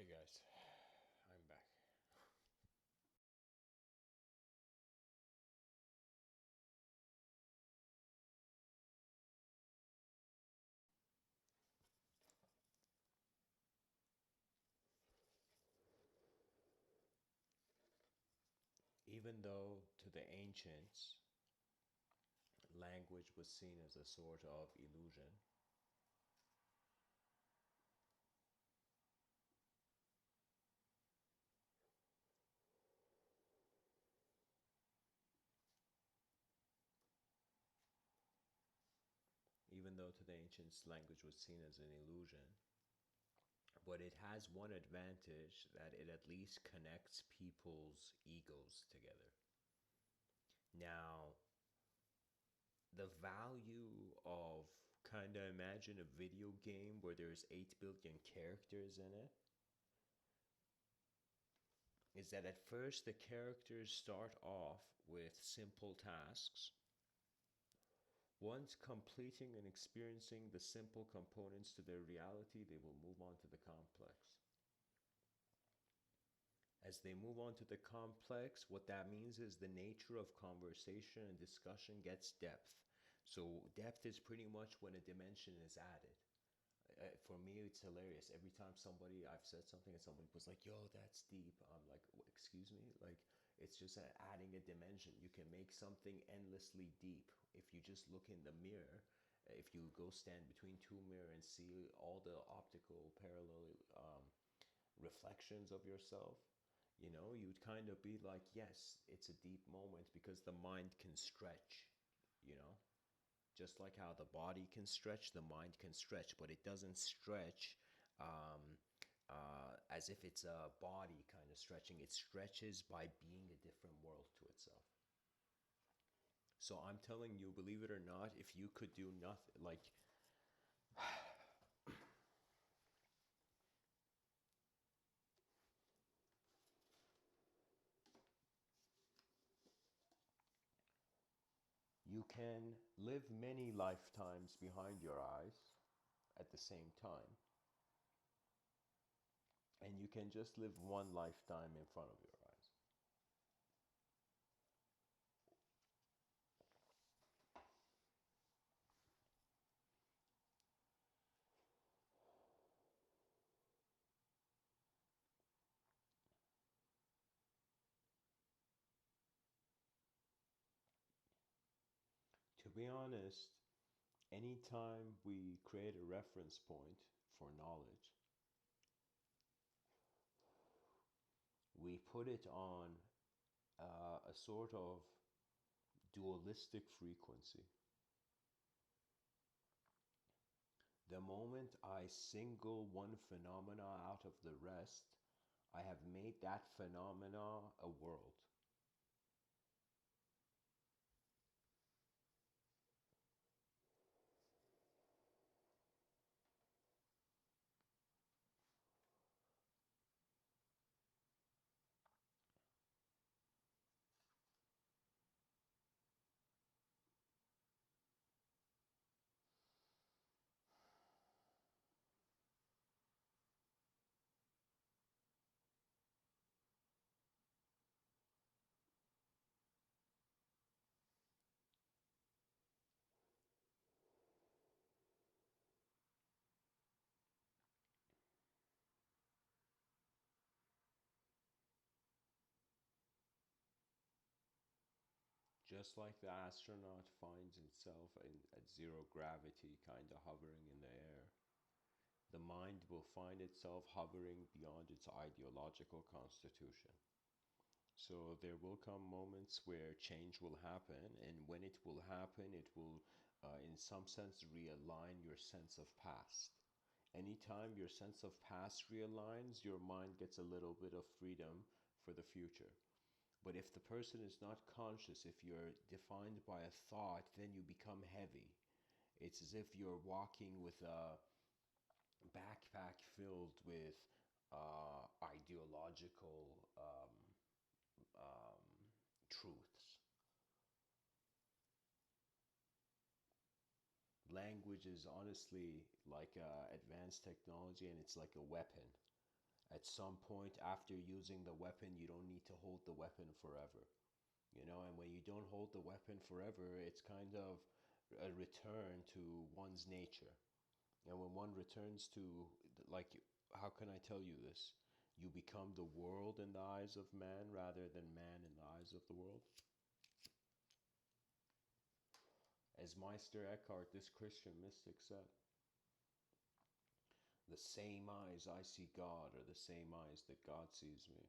Hey guys, I'm back. Even though to the ancients, language was seen as a sort of illusion, even though to the ancients, language was seen as an illusion, but it has one advantage that it at least connects people's egos together. Now, the value of kind of imagine a video game where there's 8 billion characters in it is that at first the characters start off with simple tasks. Once completing and experiencing the simple components to their reality, they will move on to the complex. As they move on to the complex, what that means is the nature of conversation and discussion gets depth. So, depth is pretty much when a dimension is added. For me, it's hilarious. Every time I've said something and somebody was like, yo, that's deep. I'm like, excuse me? Like, it's just adding a dimension. You can make something endlessly deep if you just look in the mirror. If you go stand between two mirrors and see all the optical parallel reflections of yourself, you'd kind of be like, yes, it's a deep moment because the mind can stretch, you know? Just like how the body can stretch, the mind can stretch, but it doesn't stretch as if it's a body kind of stretching. It stretches by being a different world to itself. So I'm telling you, believe it or not, if you could do nothing, like, you can live many lifetimes behind your eyes at the same time, and you can just live one lifetime in front of your eyes. To be honest, anytime we create a reference point for knowledge, we put it on a sort of dualistic frequency. The moment I single one phenomena out of the rest, I have made that phenomena a world. Just like the astronaut finds himself at zero gravity, kind of hovering in the air, the mind will find itself hovering beyond its ideological constitution. So there will come moments where change will happen, and when it will happen, it will, in some sense, realign your sense of past. Anytime your sense of past realigns, your mind gets a little bit of freedom for the future. But if the person is not conscious, if you're defined by a thought, then you become heavy. It's as if you're walking with a backpack filled with ideological truths. Language is honestly like advanced technology, and it's like a weapon. At some point after using the weapon, you don't need to hold the weapon forever. And when you don't hold the weapon forever, it's kind of a return to one's nature. And when one returns to, like, how can I tell you this? You become the world in the eyes of man rather than man in the eyes of the world. As Meister Eckhart, this Christian mystic, said, the same eyes I see God are the same eyes that God sees me.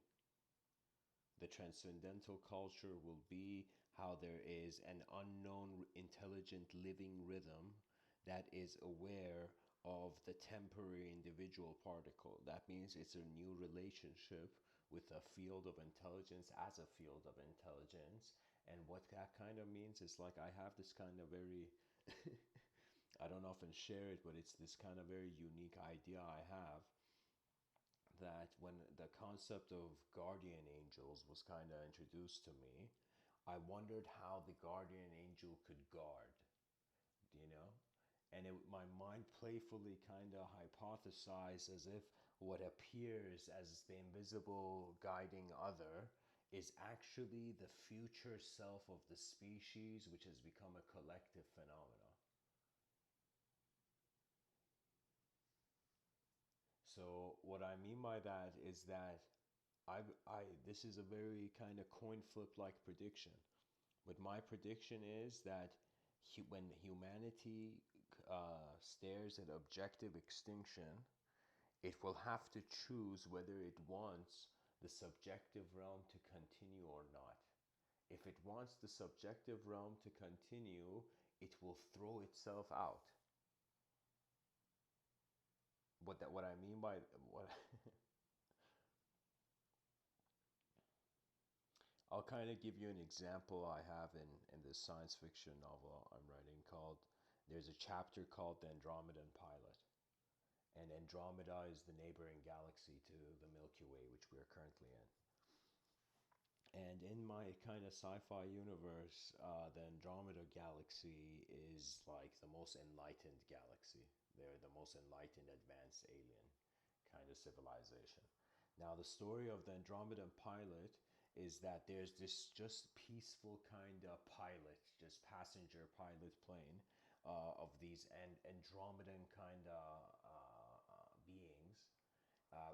The transcendental culture will be how there is an unknown, intelligent, living rhythm that is aware of the temporary individual particle. That means it's a new relationship with a field of intelligence as a field of intelligence. And what that kind of means is, like, I have this kind of very I don't often share it, but it's this kind of very unique idea I have, that when the concept of guardian angels was kind of introduced to me, I wondered how the guardian angel could guard, you know? My mind playfully kind of hypothesized as if what appears as the invisible guiding other is actually the future self of the species, which has become a collective phenomenon. So what I mean by that is that this is a very kind of coin flip like prediction, but my prediction is that when humanity stares at objective extinction, it will have to choose whether it wants the subjective realm to continue or not. If it wants the subjective realm to continue, it will throw itself out. What I mean by what I'll kind of give you an example I have in this science fiction novel I'm writing called, there's a chapter called The Andromedan Pilot. And Andromeda is the neighboring galaxy to the Milky Way, which we are currently in. And in my kind of sci-fi universe, the Andromeda galaxy is like the most enlightened galaxy. They're the most enlightened, advanced alien kind of civilization. Now, the story of the Andromedan pilot is that there's this just peaceful kind of pilot, just passenger pilot plane of these Andromedan kind of beings,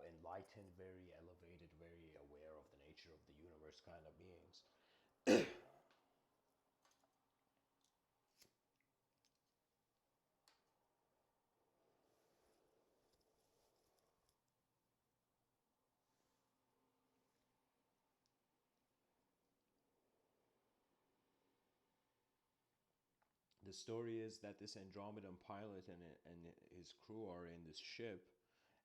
enlightened, very elevated, very aware of the nature of the universe kind of beings. The story is that this Andromedan pilot and his crew are in this ship,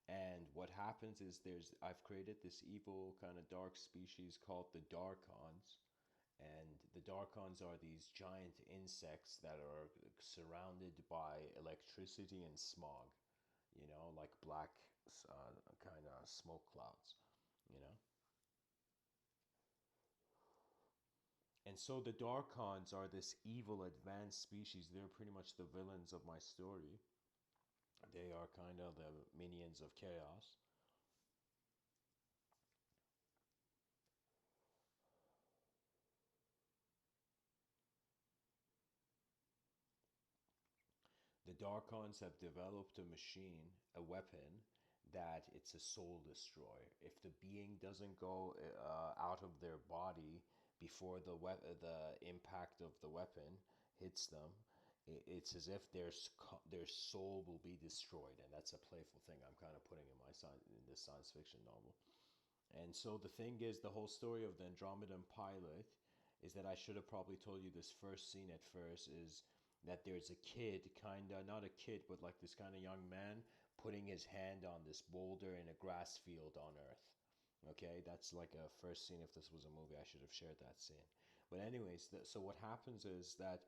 and what happens is I've created this evil kind of dark species called the Darkons, and the Darkons are these giant insects that are surrounded by electricity and smog, like black kind of smoke clouds, you know. And so the Darkons are this evil advanced species. They're pretty much the villains of my story. They are kind of the minions of chaos. The Darkons have developed a machine, a weapon, that it's a soul destroyer. If the being doesn't go out of their body before the impact of the weapon hits them, it's as if their soul will be destroyed, and that's a playful thing I'm kind of putting in this science fiction novel. And so the thing is, the whole story of the Andromedan pilot is that I should have probably told you this first scene at first is that there's a kid, kind of, not a kid, but like this kind of young man putting his hand on this boulder in a grass field on Earth. Okay, that's like a first scene. If this was a movie, I should have shared that scene. But anyways, so what happens is that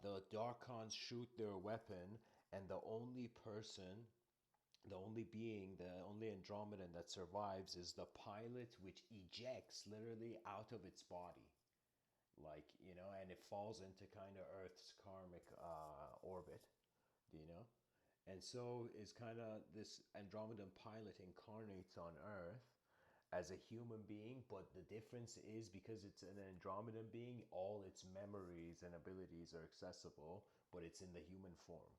the Darkons shoot their weapon, and the only being, the only Andromedan that survives is the pilot, which ejects literally out of its body. Like, and it falls into kind of Earth's karmic orbit, do you know? And so is kind of this Andromedan pilot incarnates on Earth as a human being, but the difference is because it's an Andromedan being, all its memories and abilities are accessible, but it's in the human form.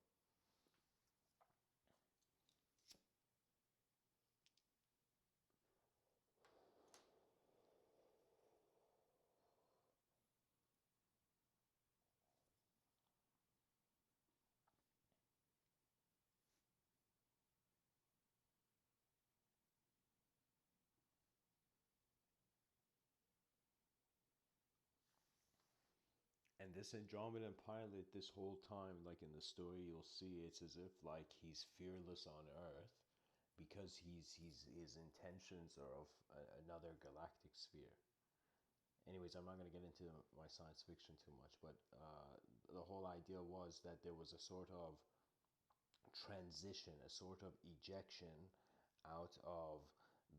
And this Andromedan pilot, this whole time, like in the story, you'll see it's as if like he's fearless on Earth because his intentions are of another galactic sphere. Anyways, I'm not going to get into my science fiction too much, but the whole idea was that there was a sort of transition, a sort of ejection out of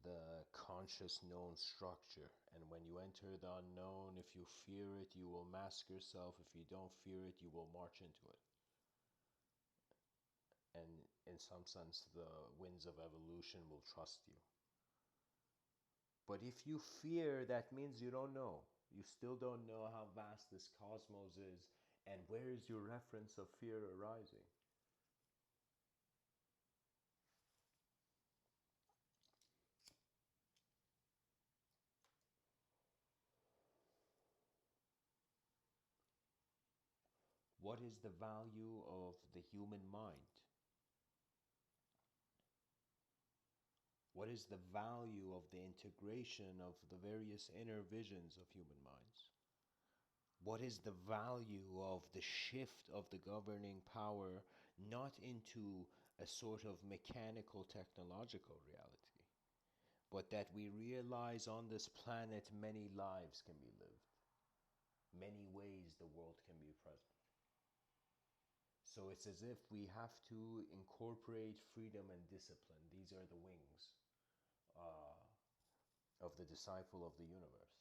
the conscious known structure. And when you enter the unknown, if you fear it, you will mask yourself. If you don't fear it, you will march into it. And in some sense, the winds of evolution will trust you. But if you fear, that means you don't know. You still don't know how vast this cosmos is, and where is your reference of fear arising? What is the value of the human mind? What is the value of the integration of the various inner visions of human minds? What is the value of the shift of the governing power not into a sort of mechanical technological reality, but that we realize on this planet many lives can be lived, many ways the world can be present. So it's as if we have to incorporate freedom and discipline. These are the wings of the disciple of the universe.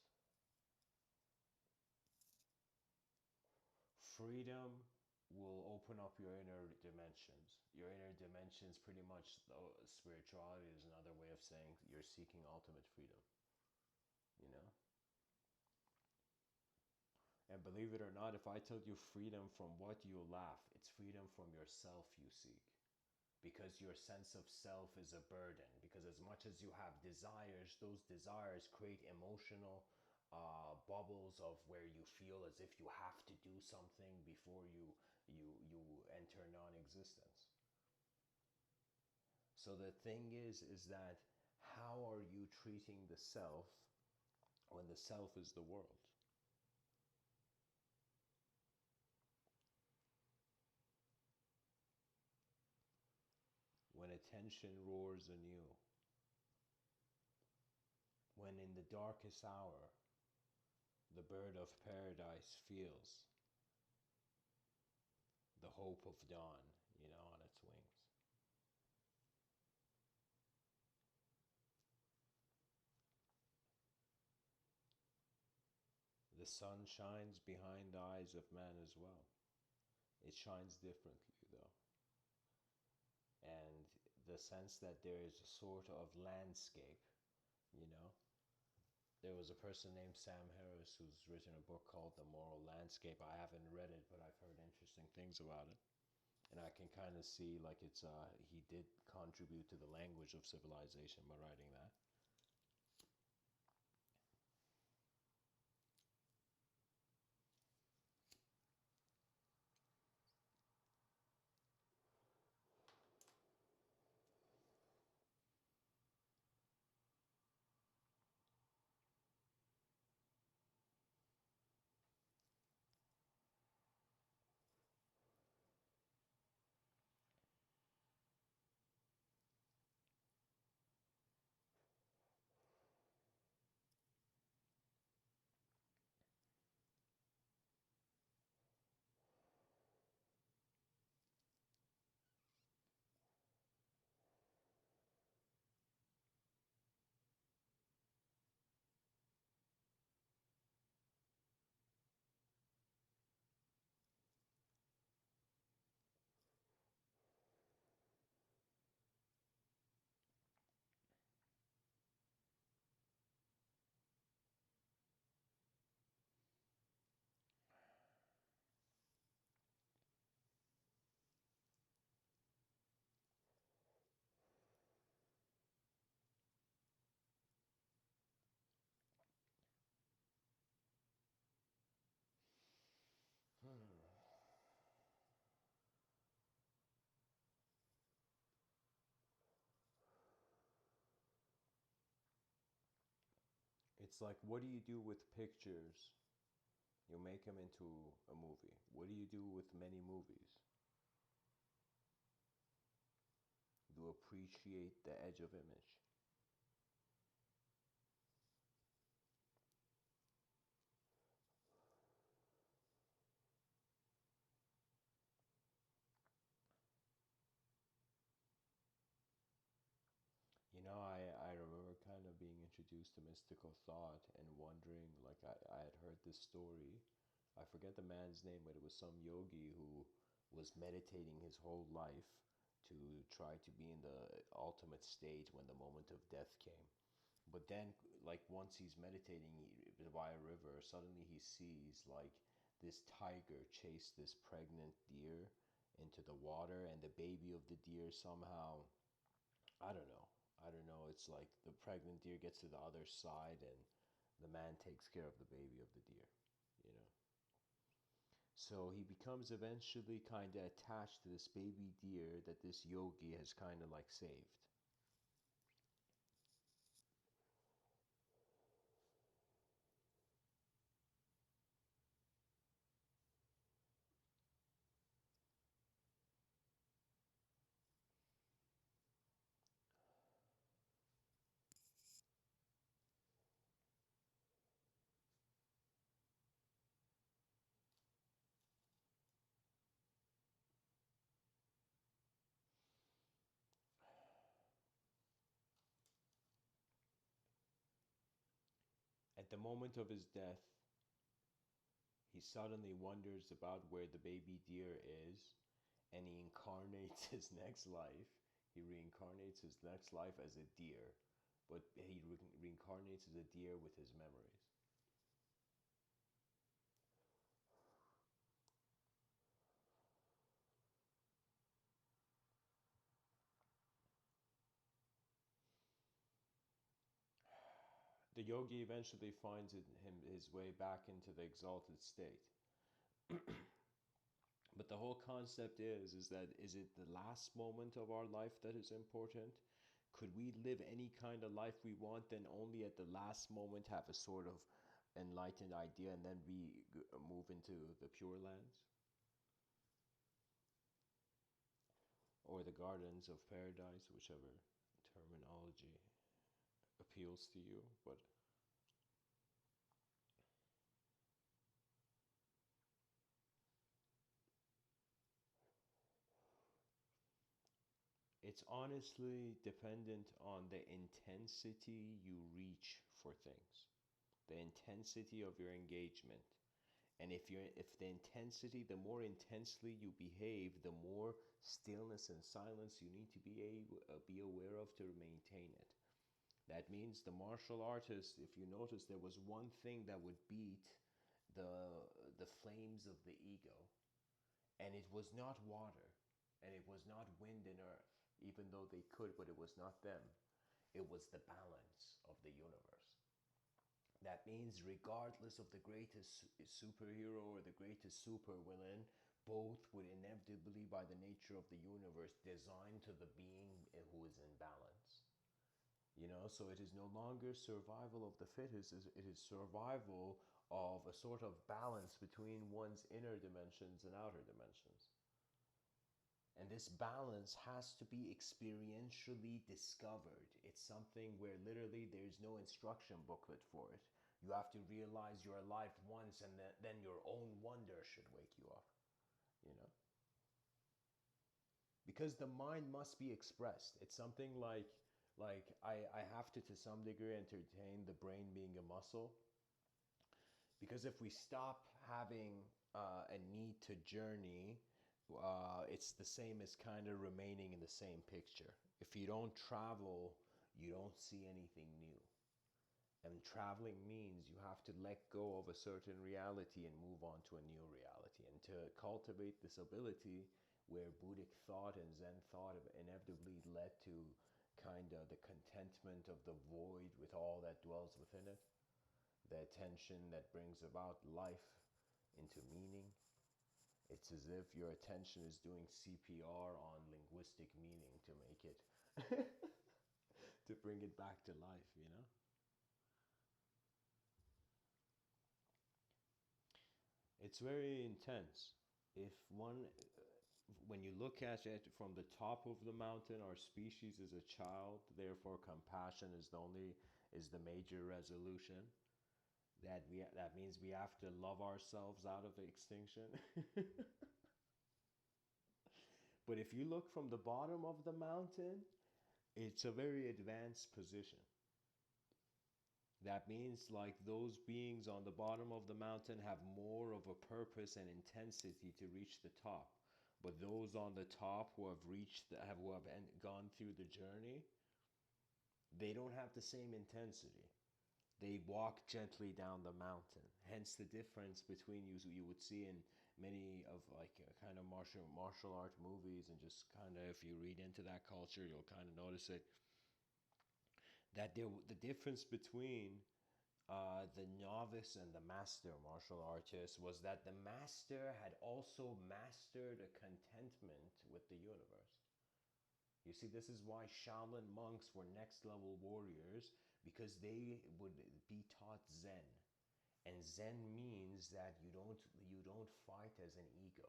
Freedom will open up your inner dimensions. Your inner dimensions, pretty much, spirituality is another way of saying you're seeking ultimate freedom. You know? And believe it or not, if I tell you freedom from what, you'll laugh. It's freedom from yourself you seek. Because your sense of self is a burden. Because as much as you have desires, those desires create emotional bubbles of where you feel as if you have to do something before you enter non-existence. So the thing is that how are you treating the self when the self is the world? When attention roars anew, when in the darkest hour the bird of paradise feels the hope of dawn, on its wings. The sun shines behind the eyes of man as well. It shines differently though. And the sense that there is a sort of landscape, you know. There was a person named Sam Harris who's written a book called The Moral Landscape. I haven't read it, but I've heard interesting things about it. And I can kind of see like he did contribute to the language of civilization by writing that. It's like, what do you do with pictures? You make them into a movie. What do you do with many movies? You appreciate the edge of image. You know, I remember kind of being introduced to mystical thought and wondering, like, I had heard this story. I forget the man's name, but it was some yogi who was meditating his whole life to try to be in the ultimate state when the moment of death came. But then, like, once he's meditating by a river, suddenly he sees, like, this tiger chase this pregnant deer into the water, and the baby of the deer somehow, I don't know. I don't know. It's like the pregnant deer gets to the other side and the man takes care of the baby of the deer, you know. So he becomes eventually kind of attached to this baby deer that this yogi has kind of like saved. At the moment of his death, he suddenly wonders about where the baby deer is, and he incarnates his next life. He reincarnates his next life as a deer, but he reincarnates as a deer with his memories. The yogi eventually finds his way back into the exalted state. But the whole concept is that, is it the last moment of our life that is important? Could we live any kind of life we want, then only at the last moment have a sort of enlightened idea, and then we move into the Pure Lands or the Gardens of Paradise, whichever terminology appeals to you? But it's honestly dependent on the intensity you reach for things, the intensity of your engagement. And if the intensity, the more intensely you behave, the more stillness and silence you need to be aware of to maintain it. That means the martial artist, if you notice, there was one thing that would beat the flames of the ego, and it was not water, and it was not wind and earth, even though they could, but it was not them. It was the balance of the universe. That means, regardless of the greatest superhero or the greatest supervillain, both would inevitably, by the nature of the universe, design to the being who is in balance. You know, so it is no longer survival of the fittest, it is survival of a sort of balance between one's inner dimensions and outer dimensions. And this balance has to be experientially discovered. It's something where literally there's no instruction booklet for it. You have to realize you're alive once, and then your own wonder should wake you up, you know? Because the mind must be expressed. It's something like I have to some degree entertain the brain being a muscle, because if we stop having a need to journey, it's the same as kind of remaining in the same picture. If you don't travel, you don't see anything new. And traveling means you have to let go of a certain reality and move on to a new reality. And to cultivate this ability, where Buddhic thought and Zen thought have inevitably led to kind of the contentment of the void with all that dwells within it, the attention that brings about life into meaning. It's as if your attention is doing CPR on linguistic meaning to make it, to bring it back to life, you know? It's very intense. If one, when you look at it from the top of the mountain, our species is a child. Therefore, compassion is the major resolution. That means we have to love ourselves out of extinction. But if you look from the bottom of the mountain, it's a very advanced position. That means like those beings on the bottom of the mountain have more of a purpose and intensity to reach the top. But those on the top who have gone through the journey, they don't have the same intensity. They walk gently down the mountain. Hence the difference between you would see in many of like kind of martial art movies, and just kind of if you read into that culture, you'll kind of notice it, that the difference between the novice and the master martial artist was that the master had also mastered a contentment with the universe. You see, this is why Shaolin monks were next level warriors, because they would be taught Zen. And Zen means that you don't fight as an ego.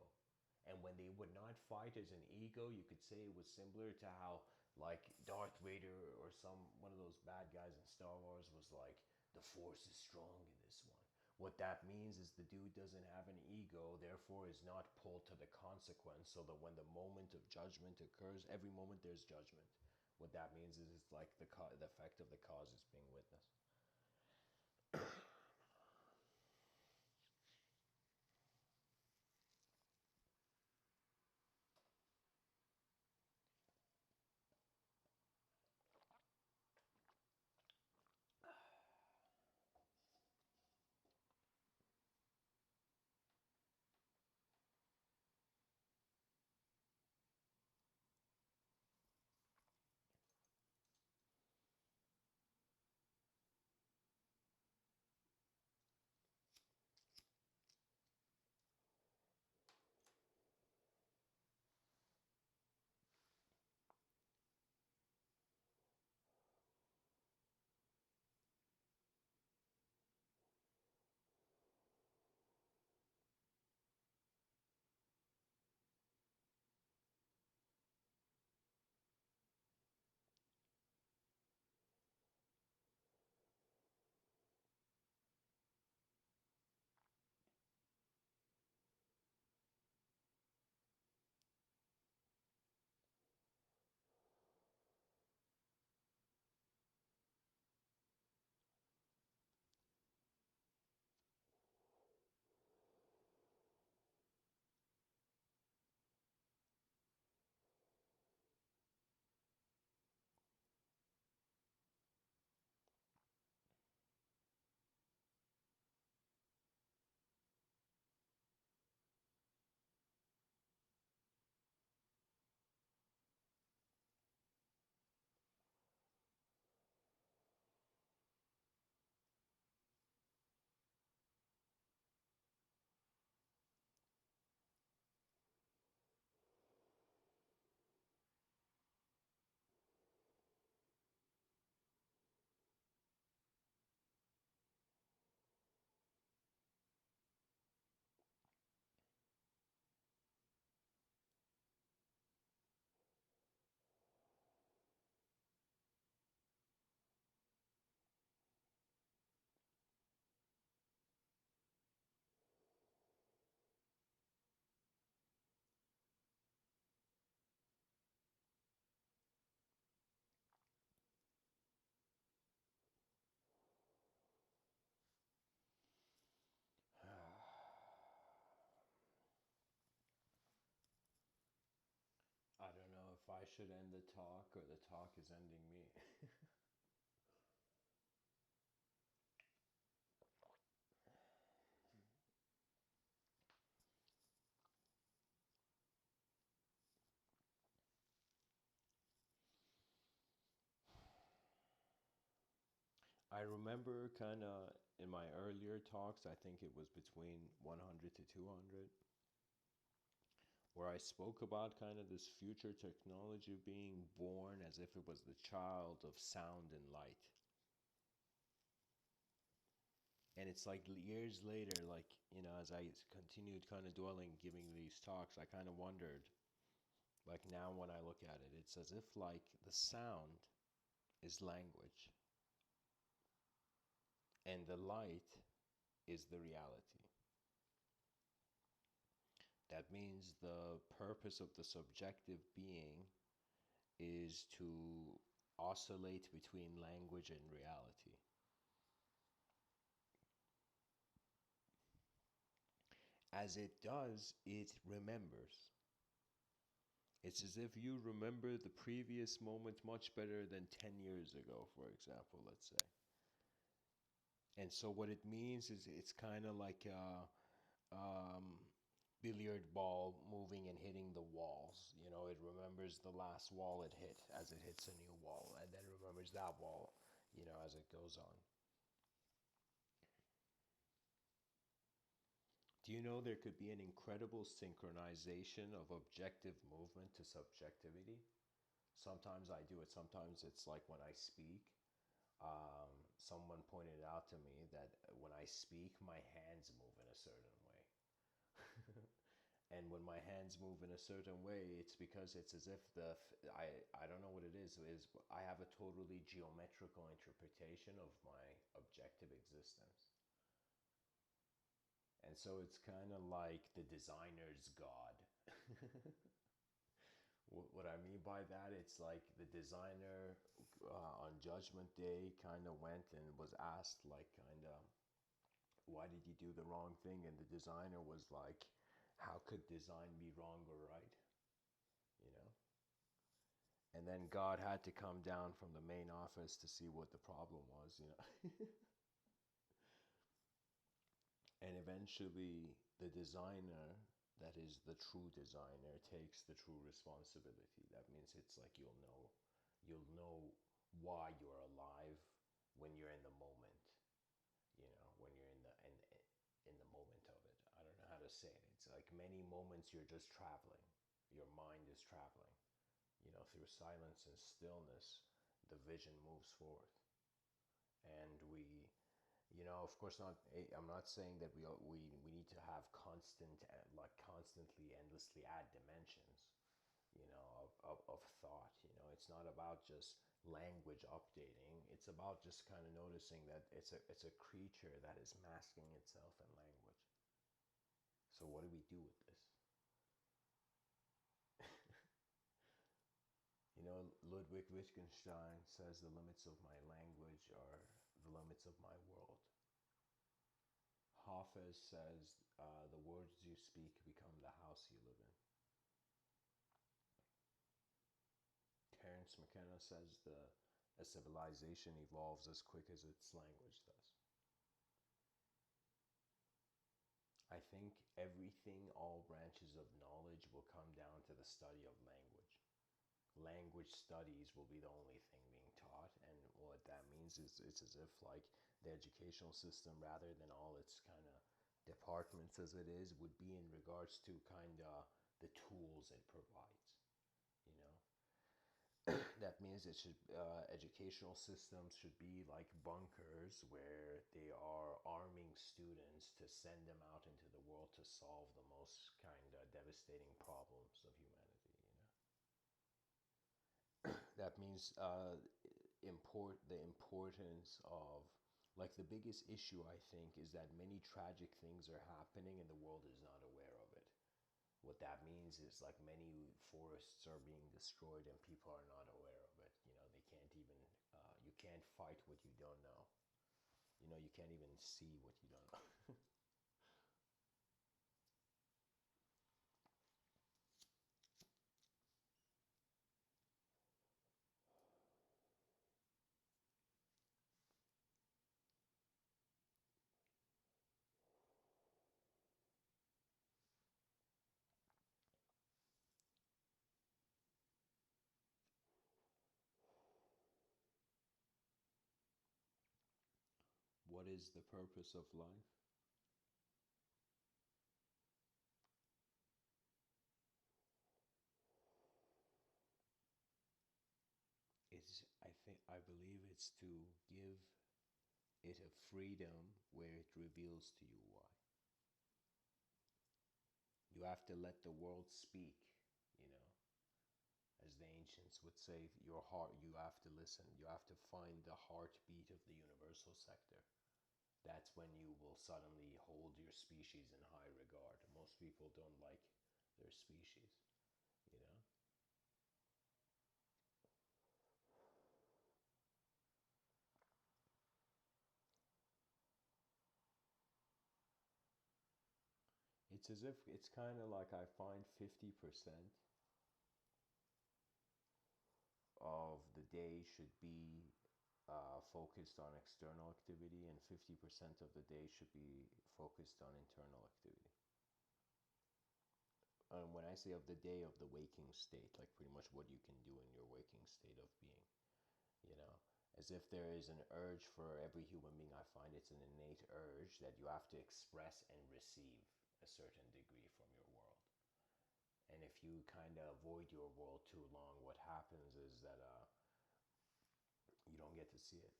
And when they would not fight as an ego, you could say it was similar to how like Darth Vader or one of those bad guys in Star Wars was like, the force is strong in this one. What that means is the dude doesn't have an ego, therefore is not pulled to the consequence, so that when the moment of judgment occurs, every moment there's judgment. What that means is it's like the effect of the cause is being witnessed. I don't know if I should end the talk or the talk is ending me. I remember kind of in my earlier talks, I think it was between 100 to 200, where I spoke about kind of this future technology being born as if it was the child of sound and light. And it's like years later, like, as I continued kind of dwelling, giving these talks, I kind of wondered, like now when I look at it, it's as if like the sound is language and the light is the reality. That means the purpose of the subjective being is to oscillate between language and reality. As it does, it remembers. It's as if you remember the previous moment much better than 10 years ago, for example, let's say. And so what it means is it's kind of like a billiard ball moving and hitting the walls. It remembers the last wall it hit as it hits a new wall, and then remembers that wall, as it goes on. Do you know there could be an incredible synchronization of objective movement to subjectivity? Sometimes I do it. Sometimes it's like when I speak. Someone pointed out to me that when I speak, my hands move in a certain way. And when my hands move in a certain way, it's because it's as if I don't know what it is I have a totally geometrical interpretation of my objective existence. And so it's kind of like the designer's God. What I mean by that, it's like the designer on Judgment Day kind of went and was asked, like, kind of, why did you do the wrong thing? And the designer was like, how could design be wrong or right? You know? And then God had to come down from the main office to see what the problem was. And eventually, the designer, that is the true designer, takes the true responsibility. That means it's like you'll know why you're alive when you're in the moment. When you're in the moment of it. I don't know how to say it. It's like many moments you're just traveling. Your mind is traveling. Through silence and stillness, the vision moves forth. And of course, I'm not saying that we need to have constantly, endlessly add dimensions, of thought. It's not about just language updating. It's about just kind of noticing that it's a creature that is masking itself in language. So what do we do with this? Ludwig Wittgenstein says the limits of my language are the limits of my world. Hafez says the words you speak become the house you live in. Terence McKenna says a civilization evolves as quick as its language does. I think everything, all branches of knowledge, will come down to the study of language. Language studies will be the only thing being taught, and what that means is it's as if like the educational system, rather than all its kind of departments as it is, would be in regards to kind of the tools it provides. You know, that means educational systems should be like bunkers where they are arming students to send them out into the world to solve the most kind of devastating problems of humanity. That means the importance of, like, the biggest issue I think is that many tragic things are happening and the world is not aware of it. What that means is like many forests are being destroyed and people are not aware of it. They can't even you can't fight what you don't know. You can't even see what you don't know. What is the purpose of life? I believe it's to give it a freedom where it reveals to you why. You have to let the world speak, you know. As the ancients would say, your heart, you have to listen. You have to find the heartbeat of the universal sector. That's when you will suddenly hold your species in high regard. Most people don't like their species, you know. It's as if it's kind of like I find 50% of the day should be focused on external activity, and 50% of the day should be focused on internal activity. And when I say of the day, of the waking state, like pretty much what you can do in your waking state of being, you know, as if there is an urge for every human being. I find it's an innate urge that you have to express and receive a certain degree from your world. And if you kind of avoid your world too long, what happens is that you don't get to see it.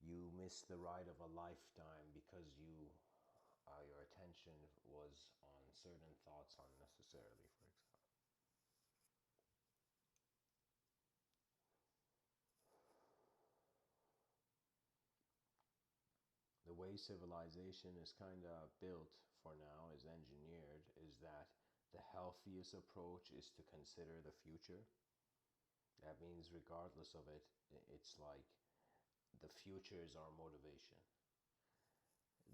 You miss the ride of a lifetime because your attention was on certain thoughts unnecessarily, for example. The way civilization is kind of built for now, is engineered, is that the healthiest approach is to consider the future. That means regardless of it, it's like the future is our motivation.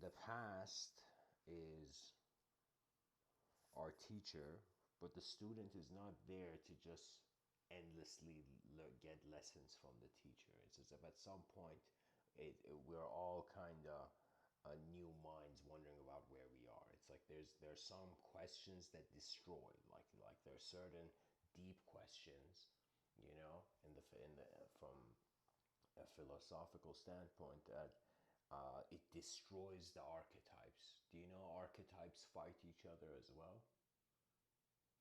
The past is our teacher, but the student is not there to just endlessly get lessons from the teacher. It's as if at some point we're all kind of new minds wondering about where we are. It's like there's some questions that destroy, like there's certain deep questions, you know, from a philosophical standpoint, that it destroys the archetypes. Do you know archetypes fight each other as well?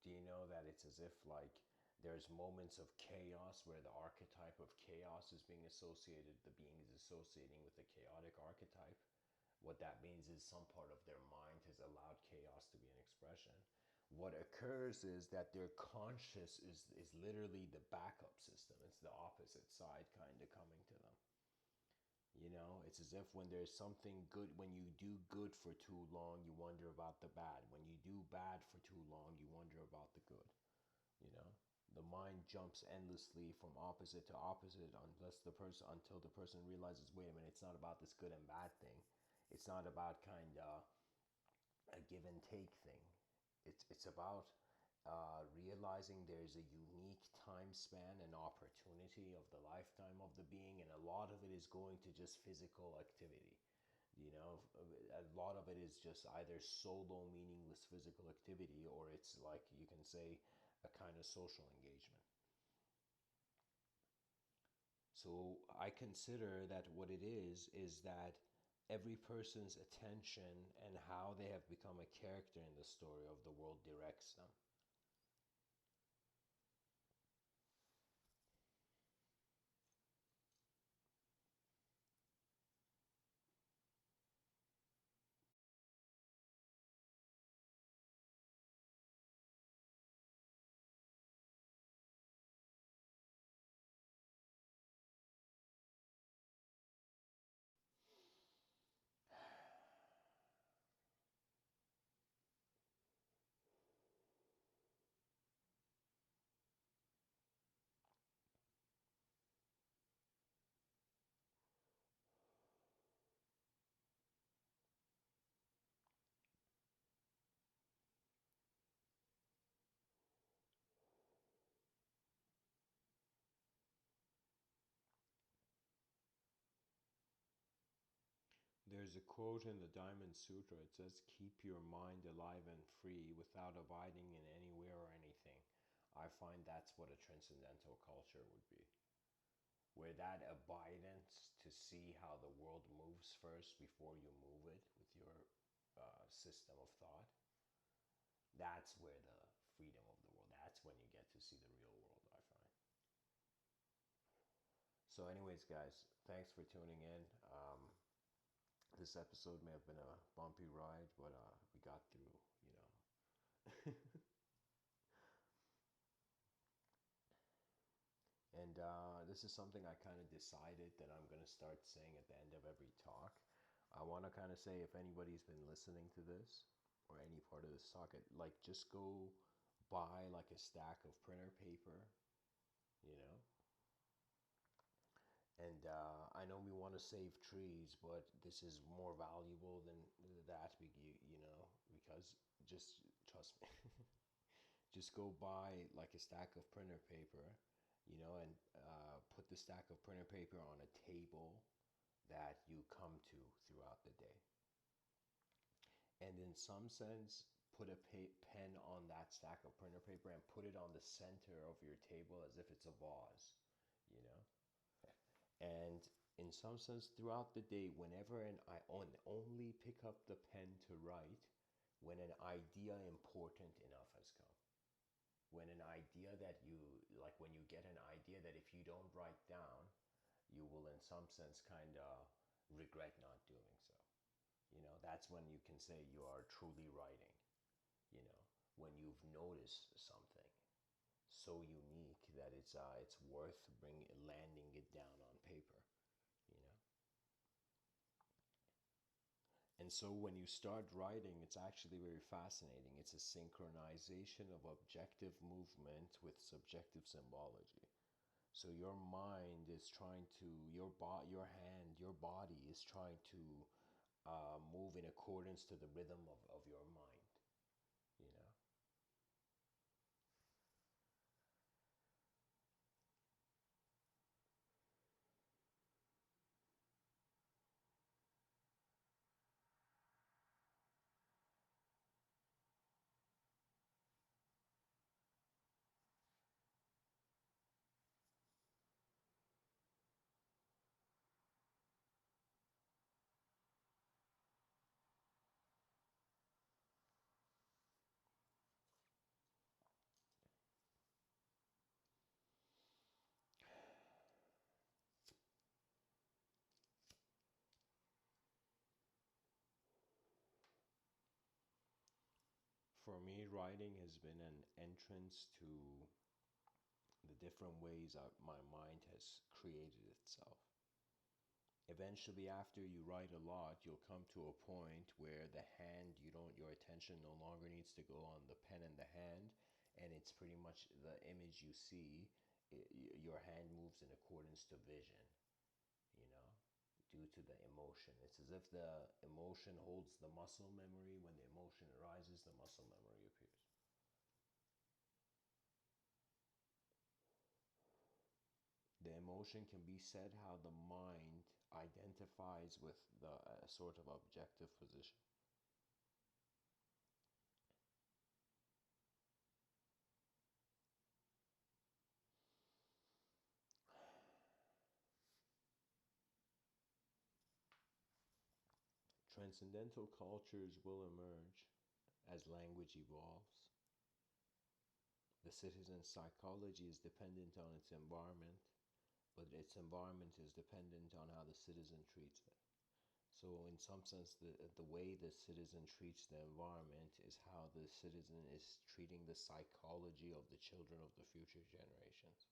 Do you know that it's as if like there's moments of chaos where the archetype of chaos is being associated, the being is associating with the chaotic archetype? What that means is some part of their mind has allowed chaos to be an expression. What occurs is that their conscious is literally the backup system. It's the opposite side kind of coming to them. You know, it's as if when there's something good, when you do good for too long, you wonder about the bad. When you do bad for too long, you wonder about the good. You know, the mind jumps endlessly from opposite to opposite until the person realizes, wait a minute, it's not about this good and bad thing. It's not about kind of a give and take thing. It's about realizing there's a unique time span and opportunity of the lifetime of the being, and a lot of it is going to just physical activity. You know, a lot of it is just either solo meaningless physical activity, or it's like you can say a kind of social engagement. So I consider that what it is that every person's attention and how they have become a character in the story of the world directs them. There's a quote in the Diamond Sutra. It says, keep your mind alive and free without abiding in anywhere or anything. I find that's what a transcendental culture would be. Where that abidance to see how the world moves first before you move it with your system of thought, that's where the freedom of the world, that's when you get to see the real world, I find. So, anyways, guys, thanks for tuning in. This episode may have been a bumpy ride, but we got through, you know. And this is something I kind of decided that I'm going to start saying at the end of every talk. I want to kind of say, if anybody's been listening to this or any part of this talk, like, just go buy like a stack of printer paper, you know. And I know we want to save trees, but this is more valuable than that, you know, because just trust me. Just go buy like a stack of printer paper, you know, and put the stack of printer paper on a table that you come to throughout the day. And in some sense, put a pen on that stack of printer paper and put it on the center of your table as if it's a vase, you know. And in some sense, throughout the day, whenever I only pick up the pen to write when an idea important enough has come. When an idea that you, like when you get an idea that if you don't write down, you will in some sense kind of regret not doing so. You know, that's when you can say you are truly writing, you know, when you've noticed something so unique that it's worth landing it down on paper, you know. And so when you start writing, it's actually very fascinating. It's a synchronization of objective movement with subjective symbology. So your mind is trying to, your body is trying to move in accordance to the rhythm of your mind, you know. For me, writing has been an entrance to the different ways my mind has created itself. Eventually, after you write a lot, you'll come to a point where the hand, your attention no longer needs to go on the pen and the hand, and it's pretty much the image you see. Your hand moves in accordance to vision, you know, due to the emotion. It's as if the emotion holds the muscle memory. When the emotion arises, the muscle memory appears. The emotion can be said how the mind identifies with the sort of objective position. Transcendental cultures will emerge as language evolves. The citizen's psychology is dependent on its environment, but its environment is dependent on how the citizen treats it. So in some sense, the way the citizen treats the environment is how the citizen is treating the psychology of the children of the future generations.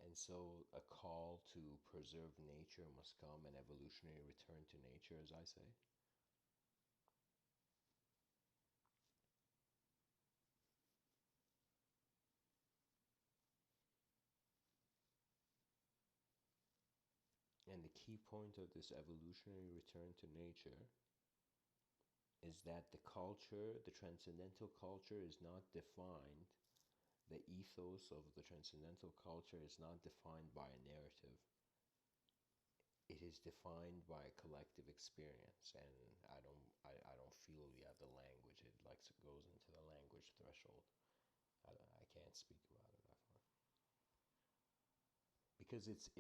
And so a call to preserve nature must come, an evolutionary return to nature, as I say. And the key point of this evolutionary return to nature is that the culture, the transcendental culture, is not defined, the ethos of the transcendental culture is not defined by a narrative. It is defined by a collective experience, and I don't feel we have the language. It like goes into the language threshold. I can't speak about it. I find. Because it's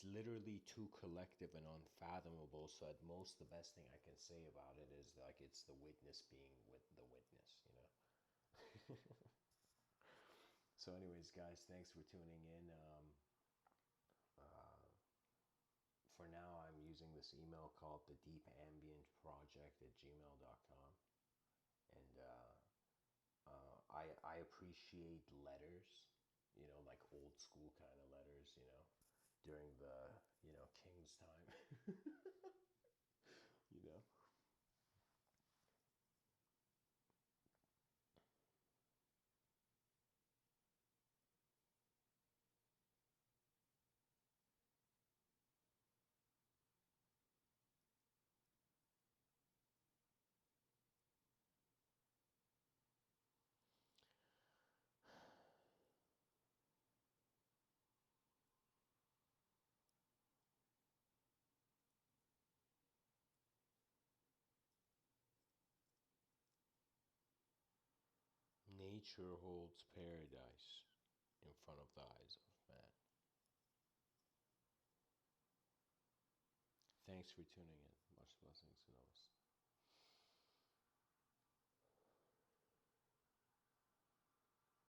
literally too collective and unfathomable. So at most, the best thing I can say about it is like it's the witness being with the witness, you know. So anyways, guys, thanks for tuning in. this email called the Deep Ambient Project at gmail.com. And I appreciate letters, like old school kind of letters, during the, king's time, you know. Nature holds paradise in front of the eyes of man. Thanks for tuning in. Much blessings and namaste.